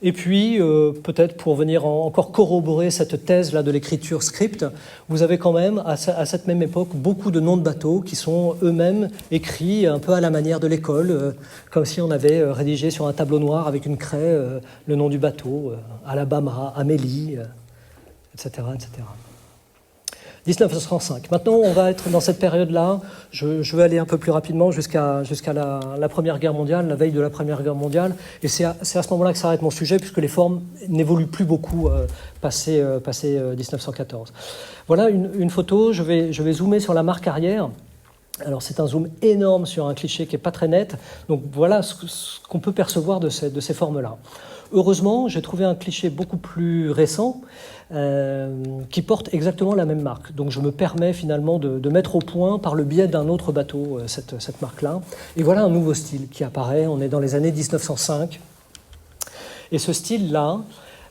Et puis, peut-être pour venir encore corroborer cette thèse-là de l'écriture script, vous avez quand même, à cette même époque, beaucoup de noms de bateaux qui sont eux-mêmes écrits un peu à la manière de l'école, comme si on avait rédigé sur un tableau noir avec une craie le nom du bateau, Alabama, Amélie, etc., etc. 1905. Maintenant, on va être dans cette période-là. Je vais aller un peu plus rapidement jusqu'à la Première Guerre mondiale, la veille de la Première Guerre mondiale. Et c'est à ce moment-là que s'arrête mon sujet, puisque les formes n'évoluent plus beaucoup passé 1914. Voilà une photo. Je vais zoomer sur la marque arrière. Alors, c'est un zoom énorme sur un cliché qui n'est pas très net. Donc, voilà ce qu'on peut percevoir de ces formes-là. Heureusement, j'ai trouvé un cliché beaucoup plus récent qui porte exactement la même marque. Donc je me permets finalement de mettre au point par le biais d'un autre bateau cette marque-là. Et voilà un nouveau style qui apparaît. On est dans les années 1905. Et ce style-là,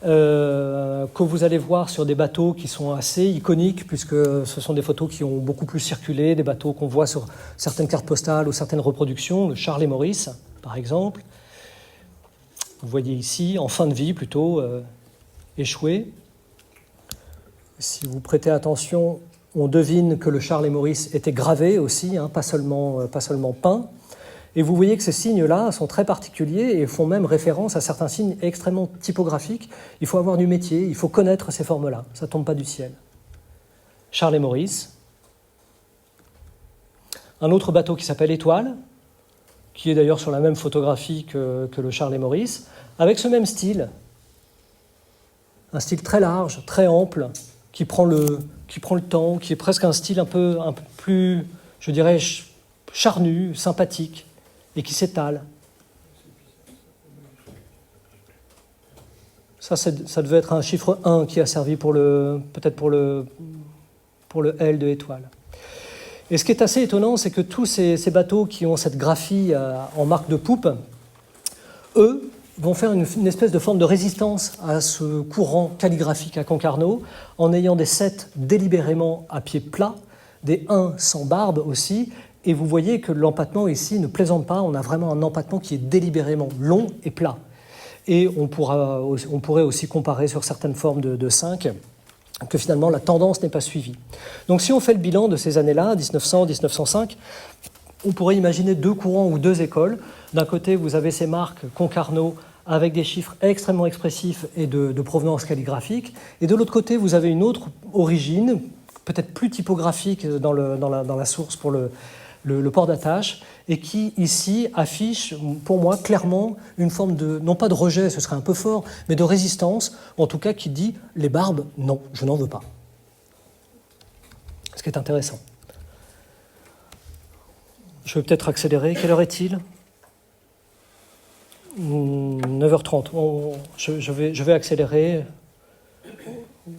que vous allez voir sur des bateaux qui sont assez iconiques, puisque ce sont des photos qui ont beaucoup plus circulé, des bateaux qu'on voit sur certaines cartes postales ou certaines reproductions, le Charles et Maurice, par exemple. Vous voyez ici, en fin de vie plutôt, échoué. Si vous prêtez attention, on devine que le Charles et Maurice était gravé aussi, pas seulement peint. Et vous voyez que ces signes-là sont très particuliers et font même référence à certains signes extrêmement typographiques. Il faut avoir du métier, il faut connaître ces formes-là, ça ne tombe pas du ciel. Charles et Maurice, un autre bateau qui s'appelle Étoile, qui est d'ailleurs sur la même photographie que le Charles et Maurice, avec ce même style, un style très large, très ample, qui prend le temps, qui est presque un style un peu plus, je dirais, charnu, sympathique, et qui s'étale. Ça devait être un chiffre 1 qui a servi peut-être pour le L de Étoile. Et ce qui est assez étonnant, c'est que tous ces bateaux qui ont cette graphie en marque de poupe, eux, vont faire une espèce de forme de résistance à ce courant calligraphique à Concarneau, en ayant des 7 délibérément à pied plat, des 1 sans barbe aussi, et vous voyez que l'empattement ici ne plaisante pas, on a vraiment un empattement qui est délibérément long et plat. Et on pourrait aussi comparer sur certaines formes de 5, que finalement la tendance n'est pas suivie. Donc si on fait le bilan de ces années-là, 1900-1905, on pourrait imaginer 2 courants ou 2 écoles. D'un côté, vous avez ces marques Concarneau avec des chiffres extrêmement expressifs et de provenance calligraphique. Et de l'autre côté, vous avez une autre origine, peut-être plus typographique dans la source pour le port d'attache, et qui, ici, affiche, pour moi, clairement une forme de, non pas de rejet, ce serait un peu fort, mais de résistance, en tout cas qui dit « les barbes, non, je n'en veux pas ». Ce qui est intéressant. Je vais peut-être accélérer. Quelle heure est-il ? 9h30. Je vais accélérer.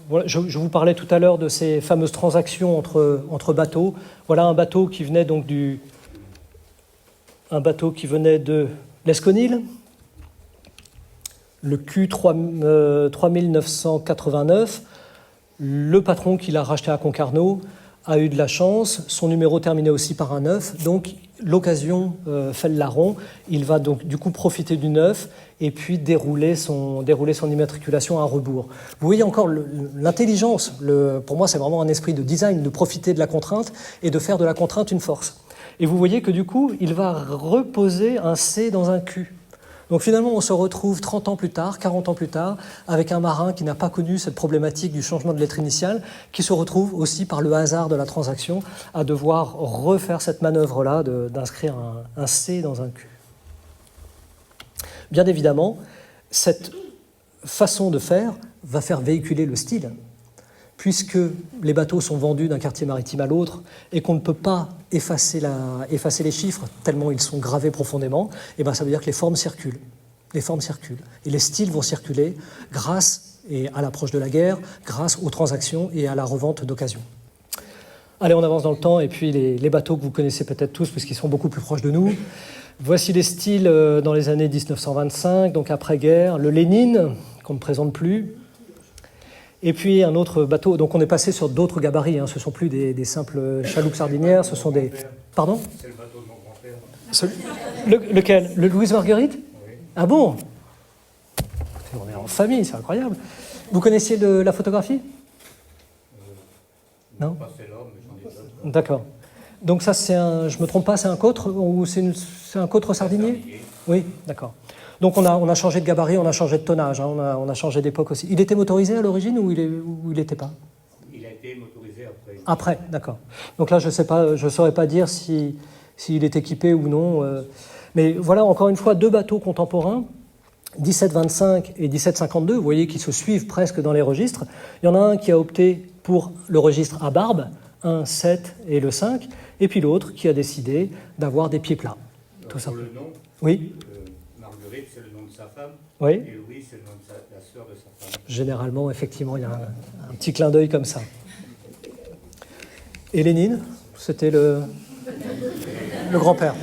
Voilà, je vous parlais tout à l'heure de ces fameuses transactions entre bateaux. Voilà un bateau qui venait donc de l'Esconil, le Q3989. Le patron qui l'a racheté à Concarneau a eu de la chance, son numéro terminé aussi par un 9, donc l'occasion fait le larron, il va donc du coup profiter du 9 et puis dérouler son immatriculation à rebours. Vous voyez encore l'intelligence, pour moi c'est vraiment un esprit de design, de profiter de la contrainte et de faire de la contrainte une force. Et vous voyez que du coup, il va reposer un C dans un Q. Donc finalement, on se retrouve 30 ans plus tard, 40 ans plus tard, avec un marin qui n'a pas connu cette problématique du changement de lettre initiale, qui se retrouve aussi par le hasard de la transaction à devoir refaire cette manœuvre-là d'inscrire un C dans un Q. Bien évidemment, cette façon de faire va faire véhiculer le style, puisque les bateaux sont vendus d'un quartier maritime à l'autre et qu'on ne peut pas effacer les chiffres tellement ils sont gravés profondément, et bien ça veut dire que les formes circulent. Les formes circulent. Et les styles vont circuler grâce à l'approche de la guerre, grâce aux transactions et à la revente d'occasion. Allez, on avance dans le temps, et puis les bateaux que vous connaissez peut-être tous, puisqu'ils sont beaucoup plus proches de nous. Voici les styles dans les années 1925, donc après-guerre. Le Lénine, qu'on ne présente plus. Et puis un autre bateau, donc on est passé sur d'autres gabarits, hein. Ce ne sont plus des simples chaloupes sardinières, ce sont des... Pardon ? C'est le bateau de mon grand-père. Lequel ? Le Louise Marguerite ? Oui. Ah bon ? On est en famille, c'est incroyable. Vous connaissiez la photographie ? Non ? Pas celle-là, mais j'en ai d'autres. D'accord. Donc ça, je ne me trompe pas, c'est un côtre ou c'est un côtre sardinier ? Oui, d'accord. Donc on a changé de gabarit, on a changé de tonnage, hein, on a changé d'époque aussi. Il était motorisé à l'origine ou il n'était pas ? Il a été motorisé après. Après, d'accord. Donc là, je ne saurais pas dire s'il est équipé ou non. Mais voilà, encore une fois, 2 bateaux contemporains, 1725 et 1752, vous voyez qu'ils se suivent presque dans les registres. Il y en a un qui a opté pour le registre à barbe, 1, 7 et le 5, et puis l'autre qui a décidé d'avoir des pieds plats. Tout ça. Pour le nom, Oui. Marguerite, c'est le nom de sa femme. Oui. Et Louis, c'est le nom de la sœur de sa femme. Généralement, effectivement, il y a un petit clin d'œil comme ça. Et Lénine, c'était le grand-père.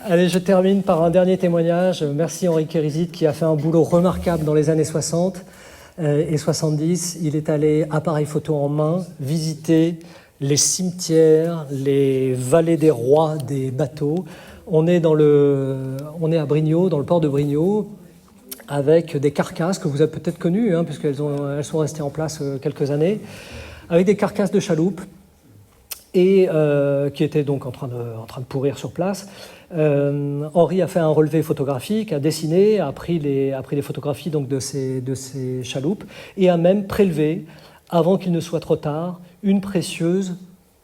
Allez, je termine par un dernier témoignage. Merci Henri Kérizit qui a fait un boulot remarquable dans les années 60 et 70. Il est allé, appareil photo en main, visiter les cimetières, les vallées des rois des bateaux. On est à Brignoud, dans le port de Brignoud, avec des carcasses que vous avez peut-être connues, hein, puisqu'elles sont restées en place quelques années, avec des carcasses de chaloupes et qui étaient donc en train de pourrir sur place. Henri a fait un relevé photographique, a dessiné, a pris les photographies donc de ces chaloupes et a même prélevé, avant qu'il ne soit trop tard, une précieuse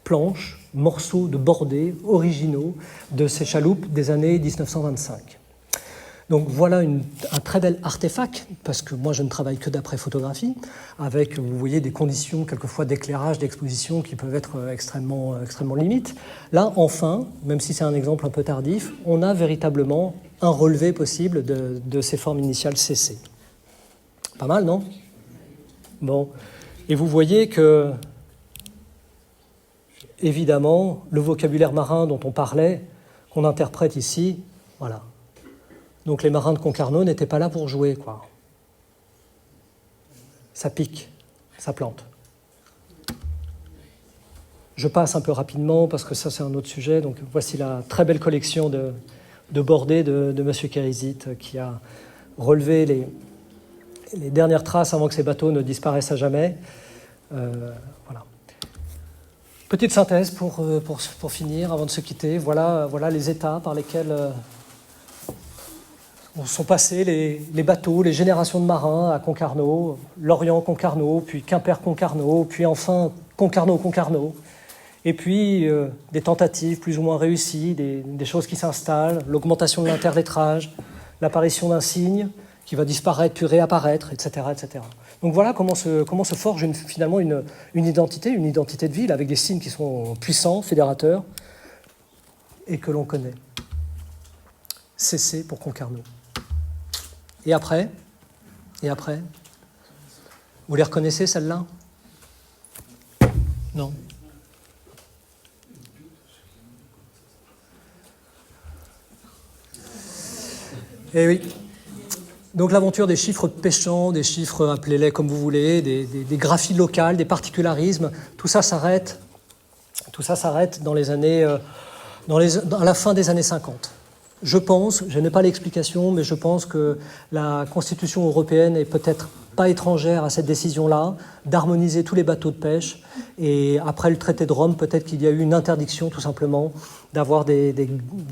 planche, morceaux de bordée originaux de ces chaloupes des années 1925. Donc voilà un très bel artefact, parce que moi je ne travaille que d'après photographie, avec, vous voyez, des conditions quelquefois d'éclairage, d'exposition qui peuvent être extrêmement limites. Là, enfin, même si c'est un exemple un peu tardif, on a véritablement un relevé possible de ces formes initiales CC. Pas mal, non? Bon. Et vous voyez que, évidemment, le vocabulaire marin dont on parlait, qu'on interprète ici, voilà. Donc les marins de Concarneau n'étaient pas là pour jouer, quoi. Ça pique, ça plante. Je passe un peu rapidement parce que ça c'est un autre sujet. Donc voici la très belle collection de bordées de M. Kérizit qui a relevé les dernières traces avant que ces bateaux ne disparaissent à jamais. Voilà. Petite synthèse pour finir, avant de se quitter. Voilà les états par lesquels sont passés les bateaux, les générations de marins à Concarneau, Lorient-Concarneau, puis Quimper-Concarneau, puis enfin Concarneau-Concarneau. Et puis des tentatives plus ou moins réussies, des choses qui s'installent, l'augmentation de l'interlettrage, l'apparition d'un signe qui va disparaître puis réapparaître, etc. etc. Donc voilà comment se forge finalement une identité de ville avec des signes qui sont puissants, fédérateurs, et que l'on connaît. CC pour Concarneau. Et après, vous les reconnaissez, celles-là? Non. Eh oui. Donc l'aventure des chiffres pêchants, des chiffres, appelez-les comme vous voulez, des graphies locales, des particularismes, tout ça s'arrête dans les années, à la fin des années 50. Je pense, je n'ai pas l'explication, mais je pense que la Constitution européenne est peut-être pas étrangère à cette décision-là, d'harmoniser tous les bateaux de pêche. Et après le traité de Rome, peut-être qu'il y a eu une interdiction, tout simplement, d'avoir des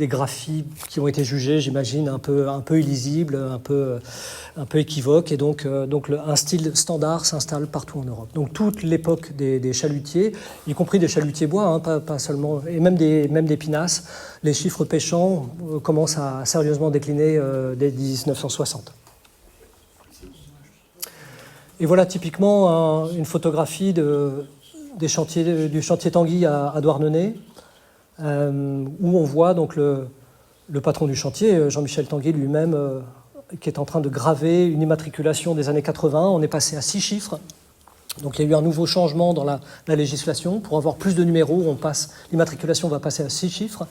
graphies qui ont été jugées, j'imagine, un peu illisibles, un peu équivoques. Et donc un style standard s'installe partout en Europe. Donc toute l'époque des chalutiers, y compris des chalutiers bois, hein, pas seulement, et même des pinasses, les chiffres pêchants commencent à sérieusement décliner dès 1960. Et voilà typiquement une photographie du chantier Tanguy à Douarnenez, où on voit donc le patron du chantier, Jean-Michel Tanguy lui-même, qui est en train de graver une immatriculation des années 80. On est passé à 6 chiffres. Donc il y a eu un nouveau changement dans la législation. Pour avoir plus de numéros, l'immatriculation va passer à 6 chiffres.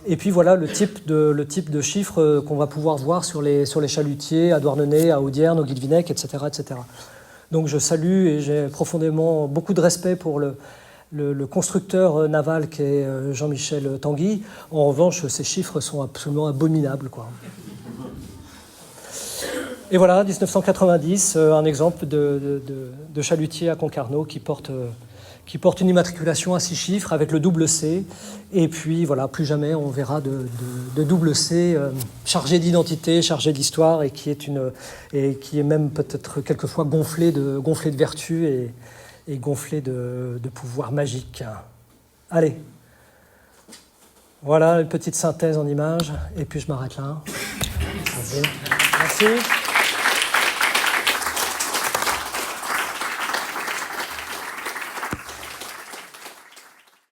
Et puis voilà le type de chiffres qu'on va pouvoir voir sur les chalutiers à Douarnenez, à Audierne, au Guilvinec, etc., etc. Donc je salue et j'ai profondément beaucoup de respect pour le constructeur naval qui est Jean-Michel Tanguy. En revanche, ces chiffres sont absolument abominables, quoi. Et voilà, 1990, un exemple de chalutier à Concarneau qui porte une immatriculation à 6 chiffres avec le double C. Et puis voilà, plus jamais on verra de double C chargé d'identité, chargé d'histoire et qui est même peut-être quelquefois gonflé de vertu et gonflé de pouvoir magique. Allez, voilà une petite synthèse en images et puis je m'arrête là. Merci.